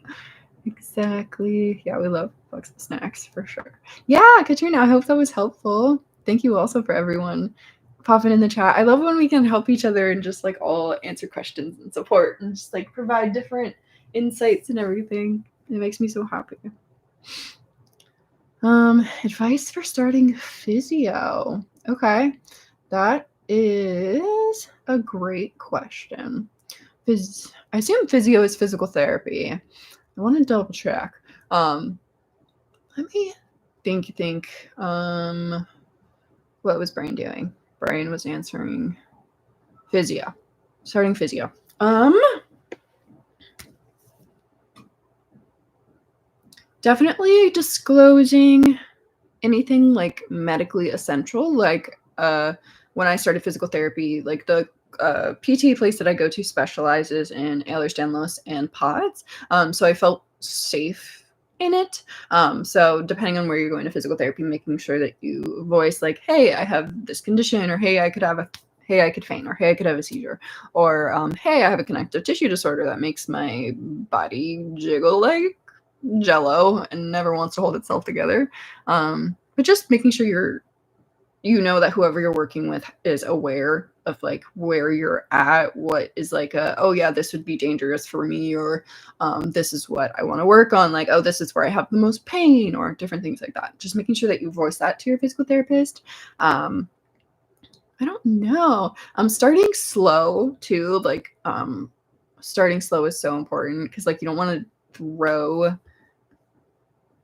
exactly. Yeah, we love bugs and snacks for sure. Yeah, Katrina, I hope that was helpful. Thank you also for everyone popping in the chat. I love when we can help each other and just like all answer questions and support and just like provide different insights and everything. It makes me so happy. Advice for starting physio. Okay, that is a great question. I assume physio is physical therapy. I want to double check. Let me think. What was brain doing? Brain was answering physio. Starting physio. Definitely disclosing anything like medically essential. Like when I started physical therapy, like the PT place that I go to specializes in Ehlers-Danlos and PODS. So I felt safe in it. So depending on where you're going to physical therapy, making sure that you voice like, hey, I have this condition, or hey, I could faint, or hey, I could have a seizure, or hey, I have a connective tissue disorder that makes my body jiggle like jello and never wants to hold itself together. But just making sure you know that whoever you're working with is aware of like where you're at, what is like oh yeah, this would be dangerous for me, or this is what I want to work on, like, oh, this is where I have the most pain, or different things like that. Just making sure that you voice that to your physical therapist. I don't know. I'm starting slow too. Like starting slow is so important because like you don't want to throw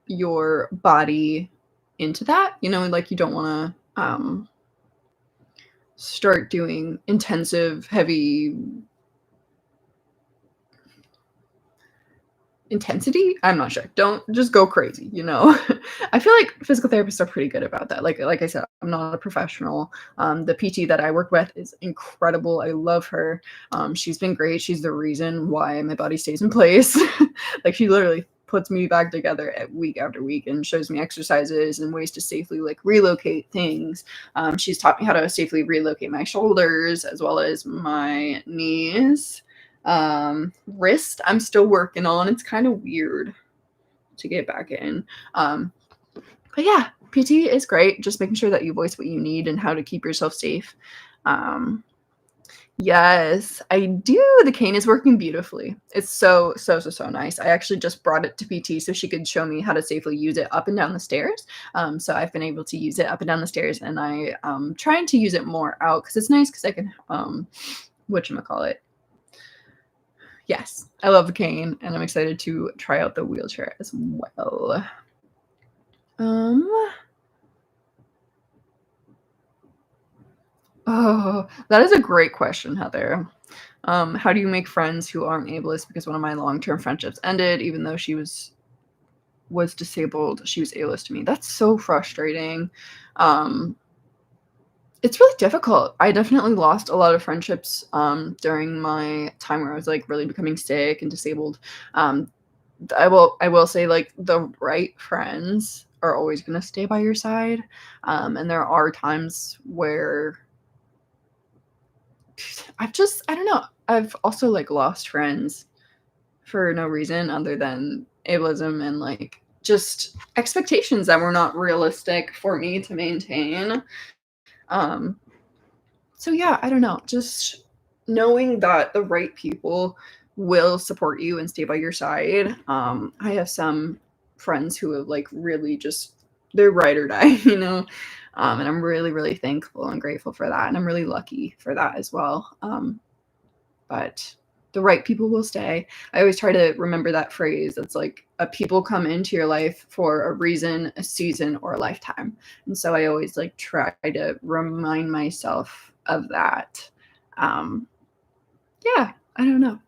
your body into that, you know, like you don't want to start doing intensive, heavy intensity. I'm not sure. Don't just go crazy, you know. I feel like physical therapists are pretty good about that. Like I said, I'm not a professional. The PT that I work with is incredible. I love her. She's been great. She's the reason why my body stays in place. Like she literally puts me back together week after week and shows me exercises and ways to safely like relocate things. She's taught me how to safely relocate my shoulders as well as my knees. Wrist, I'm still working on. It's kind of weird to get back in. But yeah, PT is great. Just making sure that you voice what you need and how to keep yourself safe. Yes, I do. The cane is working beautifully. It's so nice. I actually just brought it to PT so she could show me how to safely use it up and down the stairs. So I've been able to use it up and down the stairs, and I'm trying to use it more out because it's nice because I can whatchamacallit. Yes, I love the cane, and I'm excited to try out the wheelchair as well. Oh, that is a great question, Heather. How do you make friends who aren't ableist? Because one of my long-term friendships ended, even though she was disabled, she was ableist to me. That's so frustrating. It's really difficult. I definitely lost a lot of friendships during my time where I was like really becoming sick and disabled. I will say like the right friends are always going to stay by your side. And there are times where I don't know. I've also like lost friends for no reason other than ableism and like just expectations that were not realistic for me to maintain. So yeah, I don't know. Just knowing that the right people will support you and stay by your side. I have some friends who have like really just they're ride or die, you know. And I'm really, really thankful and grateful for that. And I'm really lucky for that as well. But the right people will stay. I always try to remember that phrase. It's like people come into your life for a reason, a season, or a lifetime. And so I always like try to remind myself of that. Yeah, I don't know.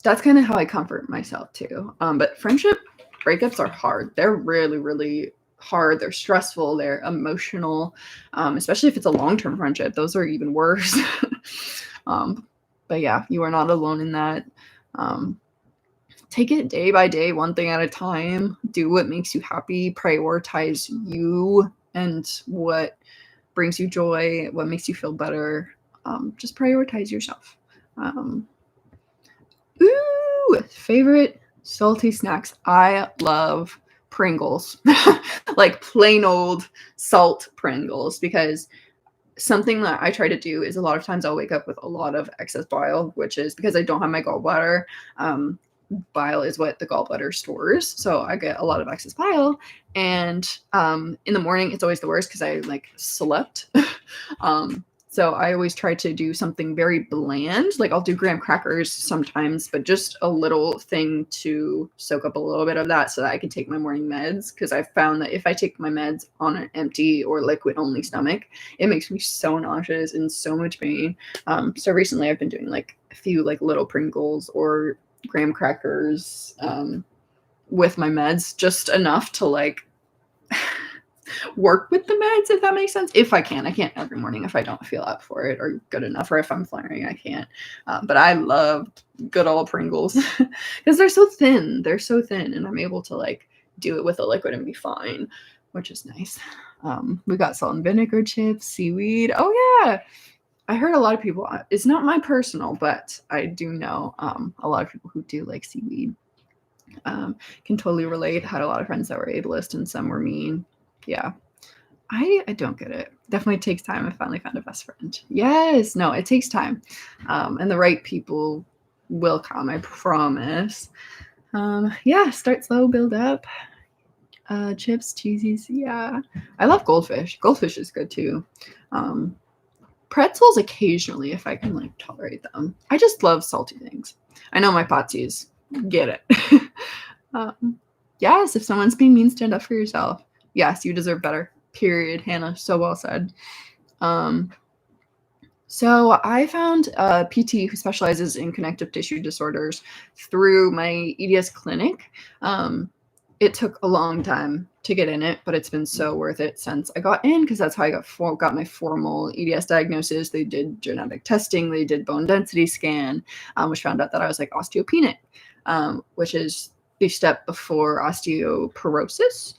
That's kind of how I comfort myself too. But friendship breakups are hard. They're really, really hard. They're stressful. They're emotional, especially if it's a long-term friendship. Those are even worse. But yeah, you are not alone in that. Take it day by day, one thing at a time. Do what makes you happy. Prioritize you and what brings you joy, what makes you feel better. Just prioritize yourself. Favorite salty snacks. I love Pringles. Like plain old salt Pringles, because something that I try to do is a lot of times I'll wake up with a lot of excess bile, which is because I don't have my gallbladder. Bile is what the gallbladder stores, so I get a lot of excess bile, and in the morning it's always the worst because I like slept. So I always try to do something very bland. Like I'll do graham crackers sometimes, but just a little thing to soak up a little bit of that so that I can take my morning meds. Because I've found that if I take my meds on an empty or liquid only stomach, it makes me so nauseous and so much pain. So recently I've been doing like a few like little Pringles or graham crackers with my meds, just enough to like work with the meds, if that makes sense. If I can. I can't every morning if I don't feel up for it or good enough, or if I'm flaring, I can't. But I love good old Pringles because they're so thin. They're so thin, and I'm able to like do it with a liquid and be fine, which is nice. We got salt and vinegar chips, seaweed. Oh yeah. I heard a lot of people, it's not my personal, but I do know a lot of people who do like seaweed. Can totally relate. Had a lot of friends that were ableist and some were mean. Yeah. I don't get it. Definitely takes time. I finally found a best friend. Yes. No, it takes time. And the right people will come, I promise. Yeah, start slow, build up. Chips, cheesies. Yeah. I love goldfish. Goldfish is good too. Pretzels occasionally if I can like tolerate them. I just love salty things. I know my Patsies get it. Yes, if someone's being mean, stand up for yourself. Yes, you deserve better. Period. Hannah, so well said. So I found a PT who specializes in connective tissue disorders through my EDS clinic. It took a long time to get in it, but it's been so worth it since I got in, because that's how I got my formal EDS diagnosis. They did genetic testing, they did bone density scan, which found out that I was like osteopenic, which is the step before osteoporosis.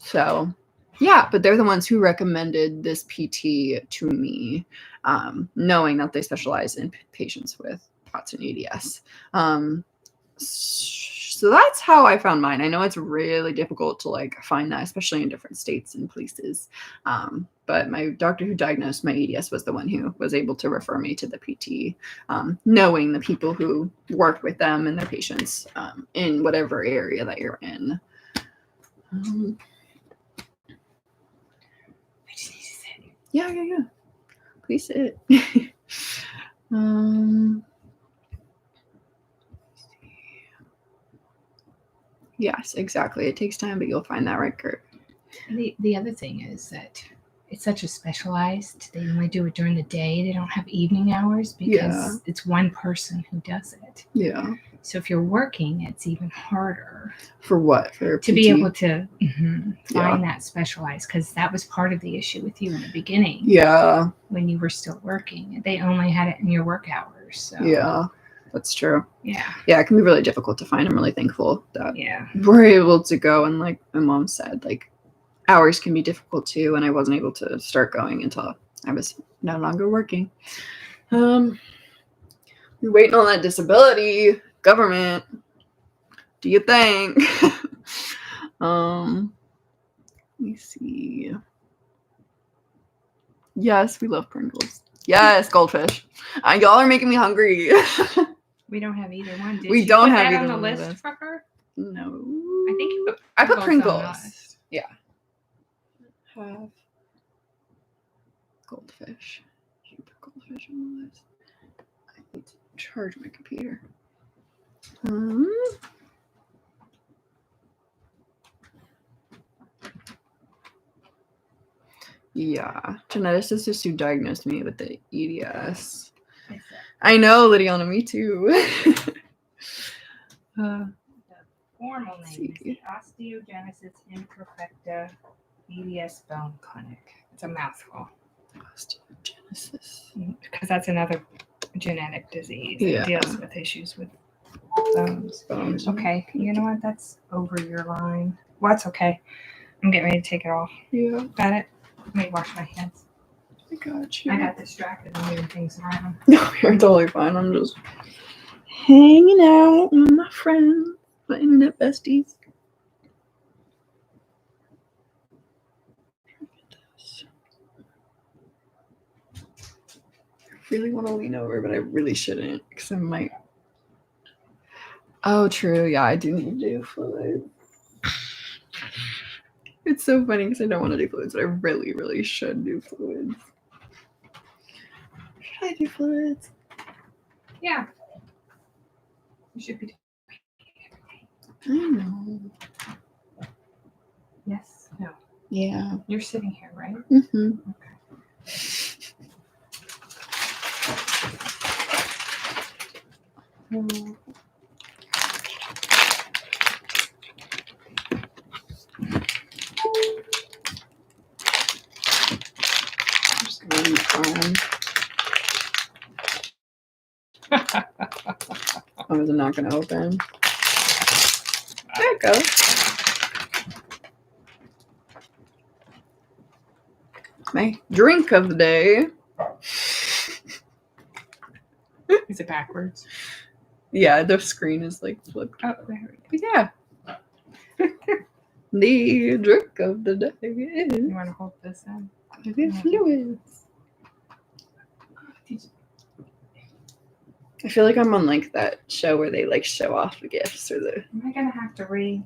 So yeah, but they're the ones who recommended this PT to me, knowing that they specialize in patients with Towson EDS. So that's how I found mine. I know it's really difficult to like find that, especially in different states and places. But my doctor who diagnosed my EDS was the one who was able to refer me to the PT, knowing the people who work with them and their patients in whatever area that you're in. Yeah. Please sit. Yes, exactly. It takes time, but you'll find that record. The other thing is that it's such a specialized. They only do it during the day. They don't have evening hours because it's one person who does it. Yeah. So if you're working, it's even harder. For what? For to PT? be able to find that specialized, because that was part of the issue with you in the beginning. Yeah. When you were still working, they only had it in your work hours. So. Yeah, that's true. Yeah. Yeah, it can be really difficult to find. I'm really thankful that we're able to go. And like my mom said, like hours can be difficult too. And I wasn't able to start going until I was no longer working. We're waiting on that disability government. Do you think? Let me see. Yes, we love Pringles. Yes, goldfish. Y'all are making me hungry. We don't have either one. Did we you don't put have that either on the one list for her? No. I think you I put on Pringles. us. Yeah. Have goldfish. You put goldfish on the list. I need to charge my computer. Yeah, geneticist who diagnosed me with the EDS. I know, Lydiana, me too. The formal name is the Osteogenesis Imperfecta EDS Bone Clinic. It's a mouthful. Osteogenesis. Because that's another genetic disease. It deals with issues with bones. Okay, you know what? That's over your line. Well, that's okay. I'm getting ready to take it off. Yeah. Got it? Let me wash my hands. I got you. I got distracted and moving things around. No, you're totally fine. I'm just hanging out with my friends, my internet besties. I really want to lean over, but I really shouldn't because I might. Oh, true. Yeah, I do need to do fluids. It's so funny because I don't want to do fluids, but I really, really should do fluids. Should I do fluids? Yeah. You should be. I know. Yes. No. Yeah. You're sitting here, right? Mm-hmm. Okay. I'm just gonna leave on. Oh, is it not gonna open? There it goes. My drink of the day. Is it backwards? Yeah, the screen is like flipped. Oh, there we go. Yeah. The drink of the day is. You want to hold this in? Fluids. I feel like I'm on like that show where they like show off the gifts or the. Am I gonna have to prime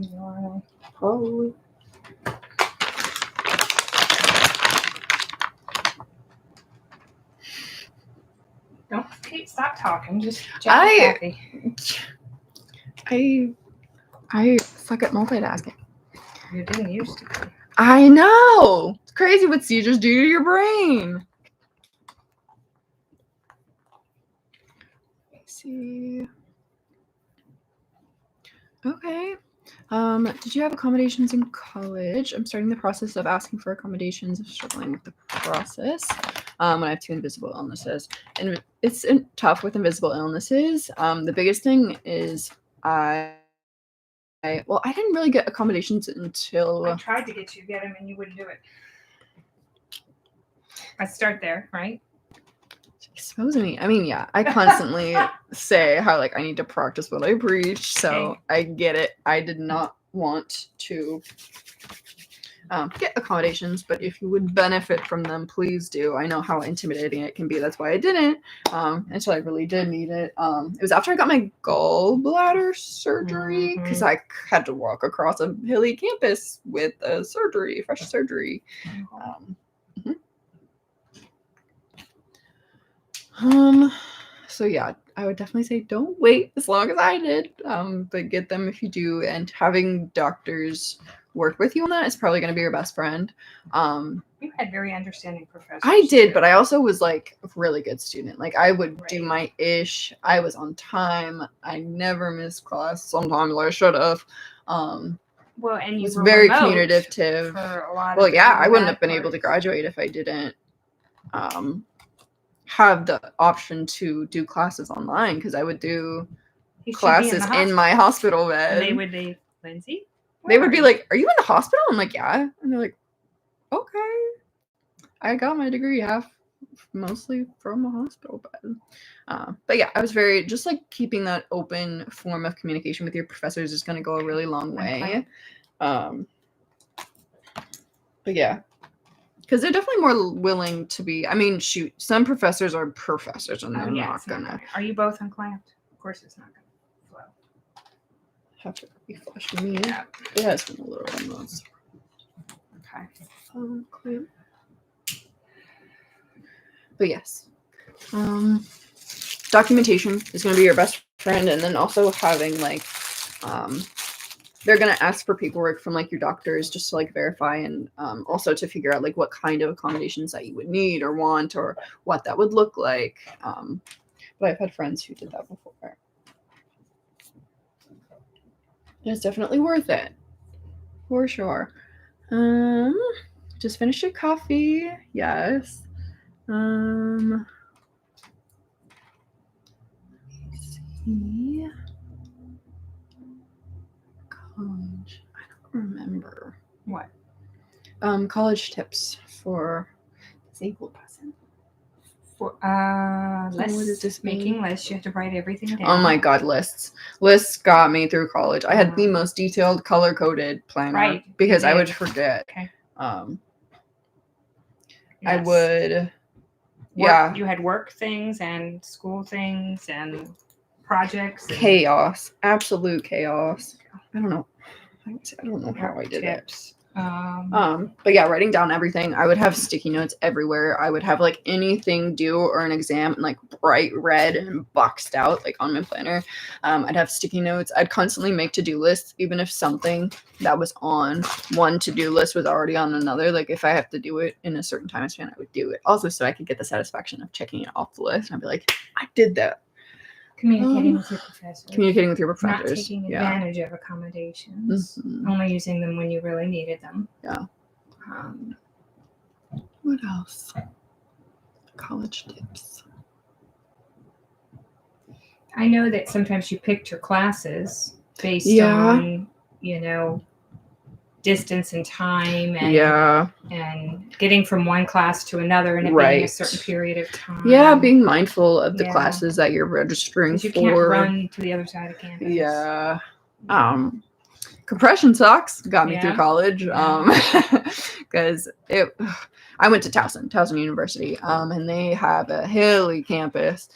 you, aren't I? Probably. Don't stop talking. Just happy. I suck at multitasking. You didn't used to. I know. crazy what seizures do to your brain. Let's see. Okay. Did you have accommodations in college? I'm starting the process of asking for accommodations. I'm struggling with the process. When I have 2 invisible illnesses, and it's tough with invisible illnesses. The biggest thing is I didn't really get accommodations until I tried to get you to get them and you wouldn't do it. I start there, right? exposing me. I mean, yeah, I constantly say how like I need to practice what I preach, so Okay. I get it. I did not want to get accommodations, but if you would benefit from them, please do. I know how intimidating it can be. That's why I didn't until I really did need it. It was after I got my gallbladder surgery because I had to walk across a hilly campus with a surgery, fresh surgery. So yeah, I would definitely say don't wait as long as I did, but get them if you do, and having doctors work with you on that is probably going to be your best friend. You had very understanding professors. I did, too. but I also was like a really good student. Like I would do Right. my ish. I was on time. I never missed class. Sometimes I should have. Well, and you Was were very remote communicative. for a lot Well, of yeah, the I wouldn't bad have been able to parts. graduate if I didn't have the option to do classes online, because I would do He should be classes the in my hospital bed. And they would be, Lindsay? They Where would are be you?" like, "Are you in the hospital?" I'm like, "Yeah." And they're like, "Okay." I got my degree mostly from a hospital bed. But yeah, I was very, just like keeping that open form of communication with your professors is going to go a really long way. But yeah, because they're definitely more willing to be. I mean, shoot, some professors are professors and they're not it's not gonna Are you both unclamped? Of course, it's not gonna flow. have to be flushing me. Yeah. It has been a little almost. Okay. But yes, documentation is going to be your best friend, and then also having like, they're going to ask for paperwork from like your doctors just to like verify, and also to figure out like what kind of accommodations that you would need or want, or what that would look like. But I've had friends who did that before. It's definitely worth it, for sure. Just finished your coffee. Yes. Let's see. College. I don't remember. What? College tips for disabled person. For What does this making mean? lists, you have to write everything down. Oh my god, lists. Lists got me through college. I had the most detailed color-coded planner, Right, because you I would did. forget. Okay. I Yes. would. Yeah. You had work things and school things and projects. And Chaos. Absolute chaos. I don't know. I don't know how I did tips. but yeah, writing down everything. I would have sticky notes everywhere. I would have like anything due or an exam in like bright red and boxed out like on my planner. I'd have sticky notes. I'd constantly make to-do lists, even if something that was on one to-do list was already on another. Like if I have to do it in a certain time span, I would do it. Also, so I could get the satisfaction of checking it off the list. And I'd be like, I did that. Communicating with your professors. Communicating with your professors. Not taking advantage of accommodations. Only using them when you really needed them. Yeah. What else? College tips. I know that sometimes you picked your classes based on, distance and time and getting from one class to another and it being a certain period of time. Yeah, being mindful of the classes that you're registering for. You can't run to the other side of campus. Yeah. Compression socks got me through college. Because I went to Towson University, and they have a hilly campus.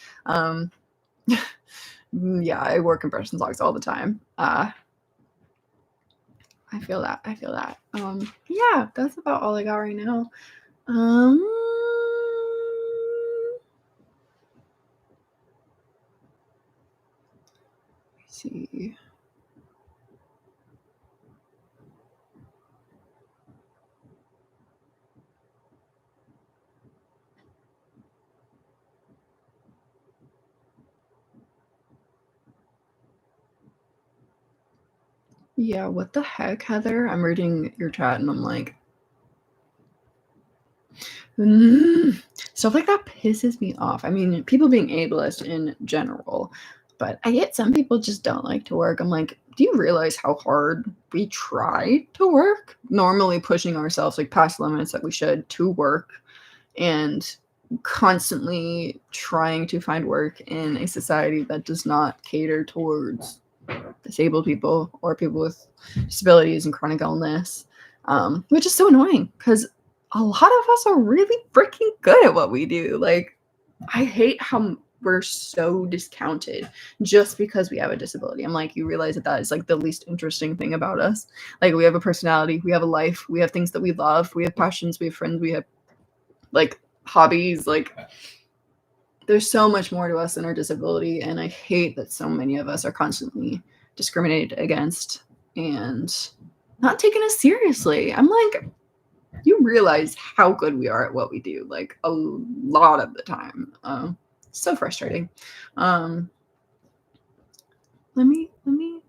Yeah, I wore compression socks all the time. I feel that. Yeah, that's about all I got right now. Let's see. Yeah, what the heck, Heather? I'm reading your chat and I'm like, stuff like that pisses me off. I mean, people being ableist in general, but I get some people just don't like to work. I'm like, do you realize how hard we try to work? Normally pushing ourselves like past limits that we should to work, and constantly trying to find work in a society that does not cater towards disabled people or people with disabilities and chronic illness, which is so annoying because a lot of us are really freaking good at what we do. Like, I hate how we're so discounted just because we have a disability. I'm like, you realize that is like the least interesting thing about us. Like, we have a personality, we have a life, we have things that we love, we have passions, we have friends, we have like hobbies. Like, there's so much more to us than our disability, and I hate that so many of us are constantly discriminated against and not taking us seriously. I'm like, you realize how good we are at what we do, like a lot of the time. So frustrating. Let me I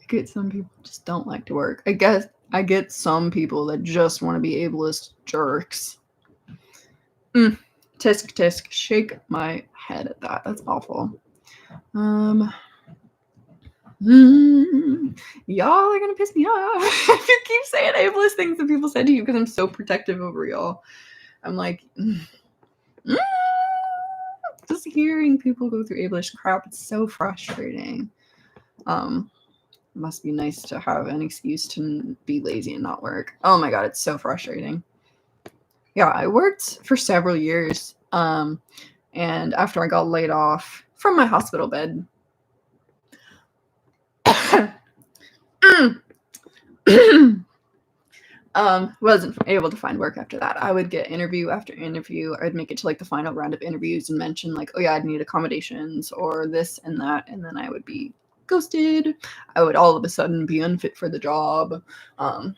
get some people just don't like to work. I guess I get some people that just want to be ableist jerks. Tisk tisk, shake my head at that. That's awful. Y'all are gonna piss me off if you keep saying ableist things that people said to you because I'm so protective over y'all. I'm like, just hearing people go through ableist crap, it's so frustrating. It must be nice to have an excuse to be lazy and not work. Oh my god, it's so frustrating. Yeah, I worked for several years, and after I got laid off from my hospital bed, wasn't able to find work after that. I would get interview after interview. I'd make it to like the final round of interviews and mention like, oh yeah, I'd need accommodations or this and that, and then I would be ghosted. I would all of a sudden be unfit for the job. And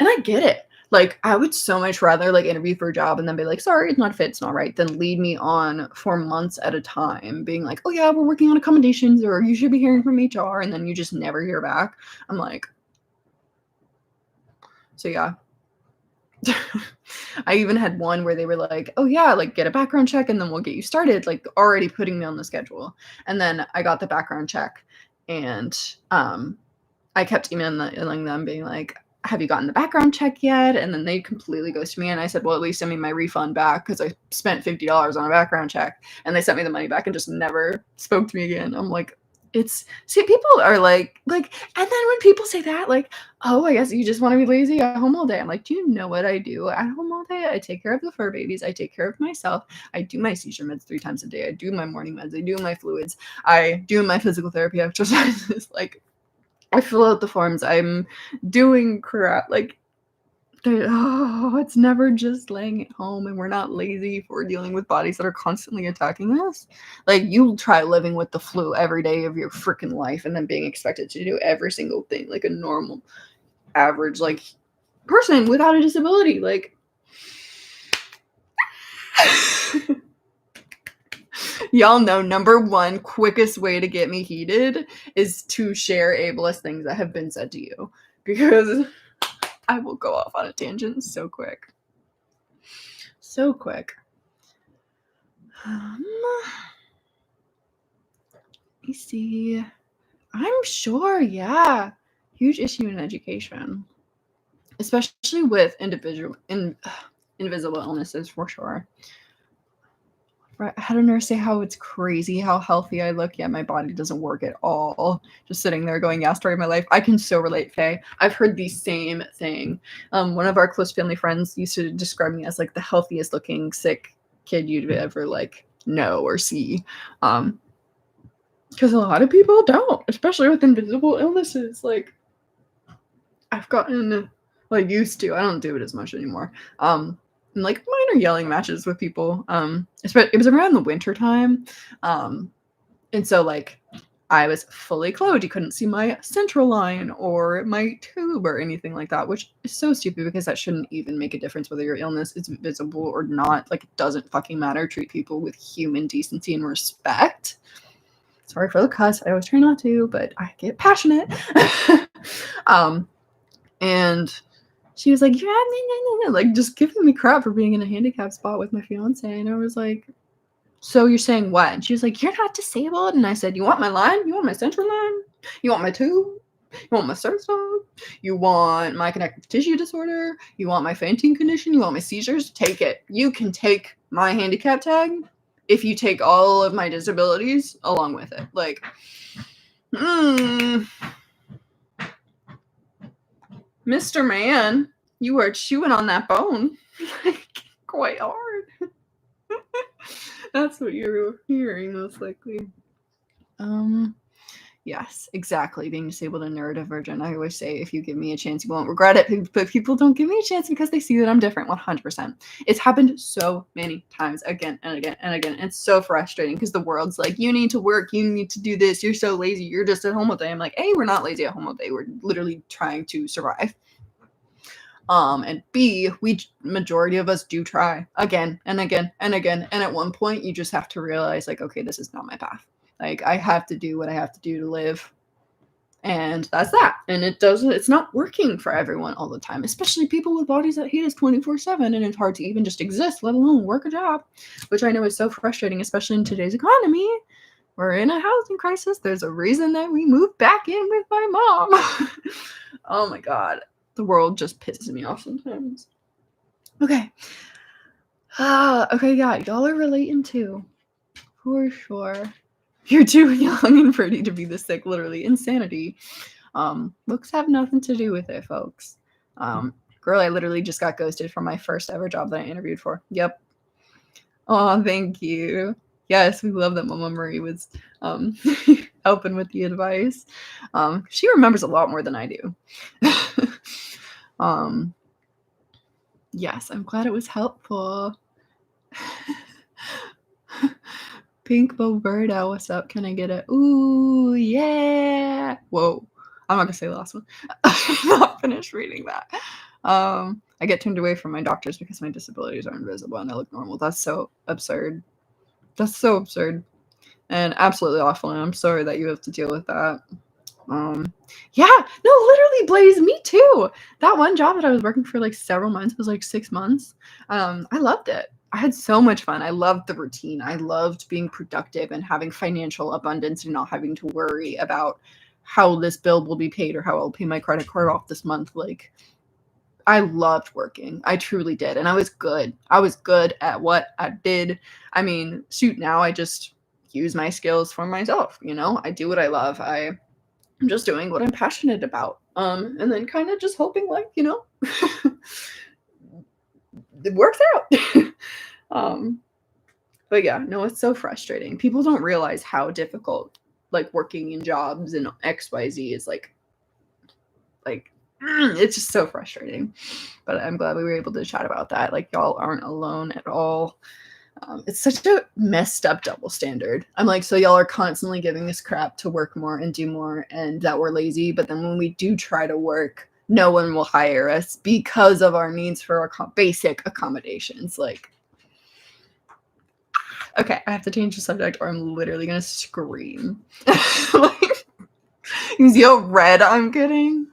I get it. Like, I would so much rather like interview for a job and then be like, sorry, it's not a fit, it's not right, than lead me on for months at a time being like, oh yeah, we're working on accommodations, or you should be hearing from HR, and then you just never hear back. I'm like, so yeah. I even had one where they were like, oh yeah, like get a background check and then we'll get you started, like already putting me on the schedule. And then I got the background check and I kept emailing them being like, have you gotten the background check yet? And then they completely ghosted me. And I said, well, at least send me my refund back because I spent $50 on a background check. And they sent me the money back and just never spoke to me again. I'm like, people are like, and then when people say that, like, oh, I guess you just want to be lazy at home all day. I'm like, do you know what I do at home all day? I take care of the fur babies. I take care of myself. I do my seizure meds 3 times a day. I do my morning meds. I do my fluids. I do my physical therapy exercises. Like, I fill out the forms. I'm doing crap. Like, it's never just laying at home, and we're not lazy if we're dealing with bodies that are constantly attacking us. Like, you try living with the flu every day of your freaking life and then being expected to do every single thing like a normal, average, like, person without a disability. Like, y'all know number one quickest way to get me heated is to share ableist things that have been said to you, because I will go off on a tangent so quick. So quick. Let me see. I'm sure, yeah. Huge issue in education. Especially with invisible illnesses, for sure. I had a nurse say how it's crazy how healthy I look, yet my body doesn't work at all. Just sitting there going, yeah, story of my life. I can so relate, Faye. I've heard the same thing. One of our close family friends used to describe me as like the healthiest looking sick kid you'd ever like know or see. Because a lot of people don't, especially with invisible illnesses. Like, I've gotten like used to. I don't do it as much anymore. And like minor yelling matches with people. It was around the winter time. And so like I was fully clothed. You couldn't see my central line or my tube or anything like that, which is so stupid because that shouldn't even make a difference whether your illness is visible or not. Like, it doesn't fucking matter. Treat people with human decency and respect. Sorry for the cuss. I always try not to, but I get passionate. And she was like, yeah, like just giving me crap for being in a handicap spot with my fiance. And I was like, so you're saying what? And she was like, you're not disabled. And I said, you want my line? You want my central line? You want my tube? You want my CERS dog? You want my connective tissue disorder? You want my fainting condition? You want my seizures? Take it. You can take my handicap tag if you take all of my disabilities along with it. Like, Mr. Man, you are chewing on that bone quite hard. That's what you're hearing, most likely. Yes, exactly. Being disabled and neurodivergent. I always say, if you give me a chance, you won't regret it. But people don't give me a chance because they see that I'm different. 100%. It's happened so many times, again and again and again. It's so frustrating because the world's like, you need to work, you need to do this. You're so lazy. You're just at home all day. I'm like, A, we're not lazy at home all day. We're literally trying to survive. And B, majority of us do try again and again and again. And at one point, you just have to realize, like, okay, this is not my path. Like, I have to do what I have to do to live. And that's that. And it's not working for everyone all the time, especially people with bodies that hate us 24/7. And it's hard to even just exist, let alone work a job, which I know is so frustrating, especially in today's economy. We're in a housing crisis. There's a reason that we moved back in with my mom. Oh my God. The world just pisses me off sometimes. Okay. Okay, yeah, y'all are relating too. For sure. You're too young and pretty to be this sick, literally. Insanity. Looks have nothing to do with it, folks. Girl, I literally just got ghosted from my first ever job that I interviewed for. Yep. Oh, thank you. Yes, we love that Mama Marie was helping with the advice. She remembers a lot more than I do. Yes, I'm glad it was helpful. Pink Boberta, what's up? Can I get it? Ooh, yeah. Whoa. I'm not gonna say the last one. I'm not finished reading that. I get turned away from my doctors because my disabilities are invisible and I look normal. That's so absurd. That's so absurd. And absolutely awful. And I'm sorry that you have to deal with that. Yeah, no, literally, Blaze, me too. That one job that I was working for like several months was like 6 months. I loved it. I had so much fun. I loved the routine. I loved being productive and having financial abundance and not having to worry about how this bill will be paid or how I'll pay my credit card off this month. Like, I loved working. I truly did. And I was good. I was good at what I did. I mean, shoot, now I just use my skills for myself. You know, I do what I love. I'm just doing what I'm passionate about. And then kind of just hoping, like, you know, it works out. But yeah, no, it's so frustrating. People don't realize how difficult, like, working in jobs and XYZ is like it's just so frustrating. But I'm glad we were able to chat about that. Like, y'all aren't alone at all. It's such a messed up double standard. I'm like, so y'all are constantly giving us crap to work more and do more and that we're lazy. But then when we do try to work, no one will hire us because of our needs for our basic accommodations. Like, okay, I have to change the subject or I'm literally going to scream. Like, you see how red I'm getting?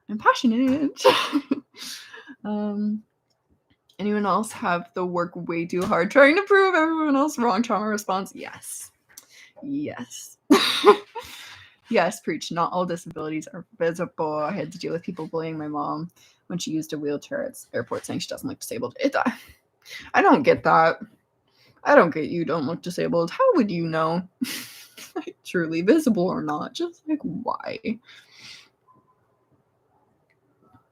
I'm passionate. Anyone else have the work way too hard trying to prove everyone else wrong trauma response? Yes. Yes. Yes, preach. Not all disabilities are visible. I had to deal with people bullying my mom when she used a wheelchair at airport saying she doesn't look disabled. I don't get that. I don't get you don't look disabled. How would you know? Like, truly visible or not? Just like, why?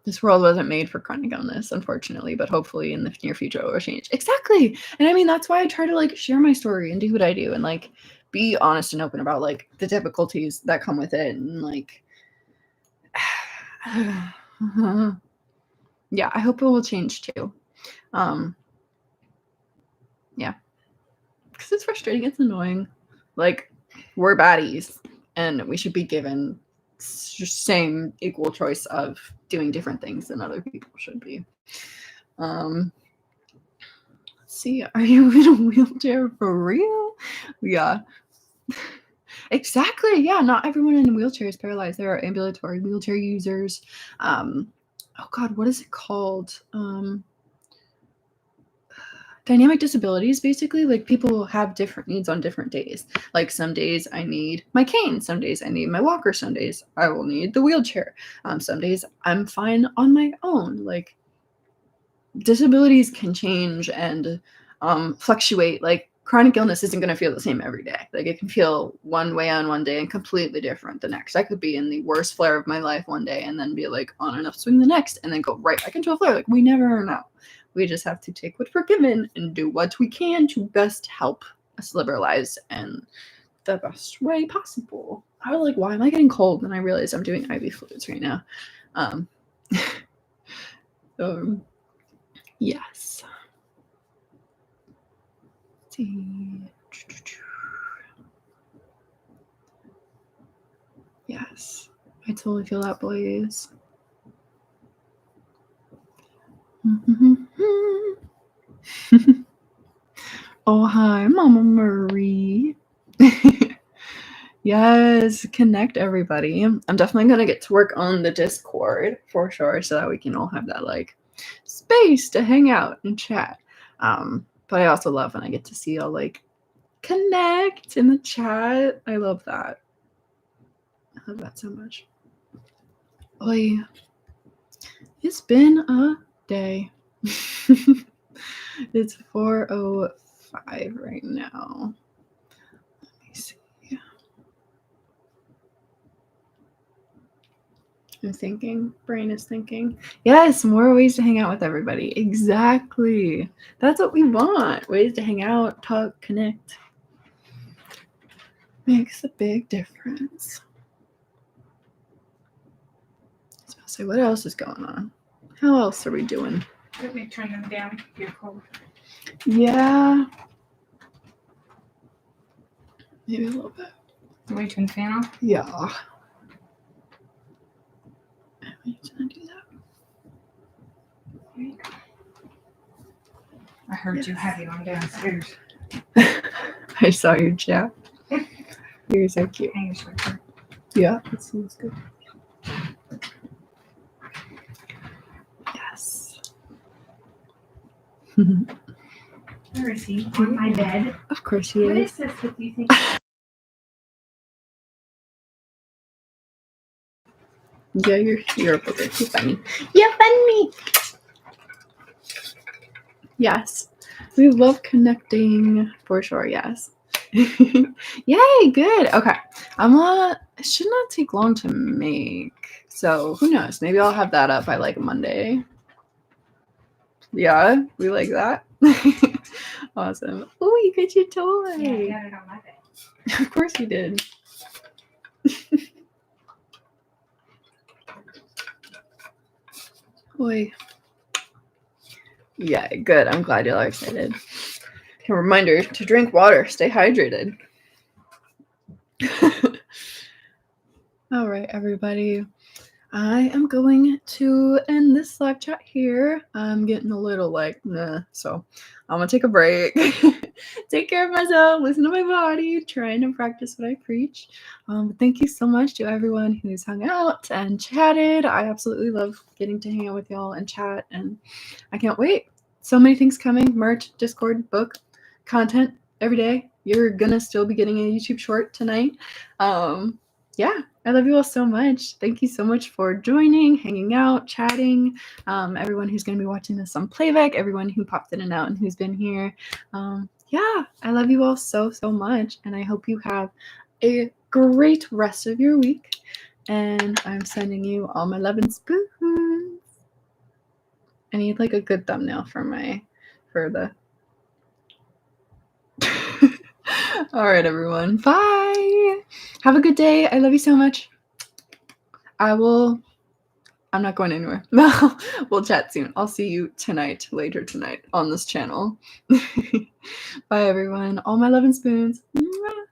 This world wasn't made for chronic illness, unfortunately, but hopefully in the near future it will change. Exactly. And I mean, that's why I try to, like, share my story and do what I do and, like, be honest and open about, like, the difficulties that come with it and, like, yeah, I hope it will change too. Yeah. Because it's frustrating. It's annoying. Like, we're baddies and we should be given same equal choice of doing different things than other people should be. Let's see, are you in a wheelchair for real? Yeah. Exactly. Yeah, not everyone in a wheelchair is paralyzed. There are ambulatory wheelchair users. Oh God, what is it called? Dynamic disabilities, basically. Like, people have different needs on different days. Like, some days I need my cane, some days I need my walker, some days I will need the wheelchair. Some days I'm fine on my own. Like, disabilities can change and fluctuate. Like, chronic illness isn't going to feel the same every day. Like, it can feel one way on one day and completely different the next. I could be in the worst flare of my life one day and then be like on an upswing the next, and then go right back into a flare. Like, we never know. We just have to take what we're given and do what we can to best help us live our lives in the best way possible. I was like, why am I getting cold? And I realized I'm doing IV fluids right now. Yes. Let's see. Yes, I totally feel that, boys. Oh, hi, Mama Marie. Yes, connect everybody. I'm definitely going to get to work on the Discord for sure, so that we can all have that like space to hang out and chat. But I also love when I get to see y'all like connect in the chat. I love that. I love that so much. Oy. It's been a day. It's 4:05 right now. Let me see. I'm thinking. Brain is thinking. Yes, more ways to hang out with everybody. Exactly. That's what we want. Ways to hang out, talk, connect. Makes a big difference. So what else is going on? How else are we doing? Let me turn them down. You're cold. Yeah. Maybe a little bit. Will you turn the fan off? Yeah. I'm gonna do that. There you go. I heard you have it on downstairs. I saw your chat. You're so cute. Hang your sweater. Yeah, that seems good. Yes. Where is he? On my bed. Of course he What is. is this that you think? Yeah, you're a booger. You're funny. You're funny. Yes. We love connecting for sure, yes. Yay, good. Okay. It should not take long to make. So who knows? Maybe I'll have that up by like Monday. Yeah, we like that. Awesome. Oh, you got your toy. Yeah, I got it on my bed. Of course you did. Boy. Yeah, good. I'm glad y'all are excited. A reminder to drink water. Stay hydrated. All right, everybody. I am going to end this live chat here. I'm getting a little like, so I'm going to take a break. Take care of myself. Listen to my body. Trying to practice what I preach. Thank you so much to everyone who's hung out and chatted. I absolutely love getting to hang out with y'all and chat, and I can't wait. So many things coming. Merch, Discord, book, content every day. You're going to still be getting a YouTube short tonight. Yeah, I love you all so much. Thank you so much for joining, hanging out, chatting. Everyone who's going to be watching this on playback, everyone who popped in and out and who's been here. Yeah, I love you all so, so much. And I hope you have a great rest of your week. And I'm sending you all my love and spoons. I need like a good thumbnail for the. All right, everyone. Bye. Have a good day. I love you so much. I'm not going anywhere. We'll chat soon. I'll see you later tonight on this channel. Bye, everyone. All my love and spoons. Mwah.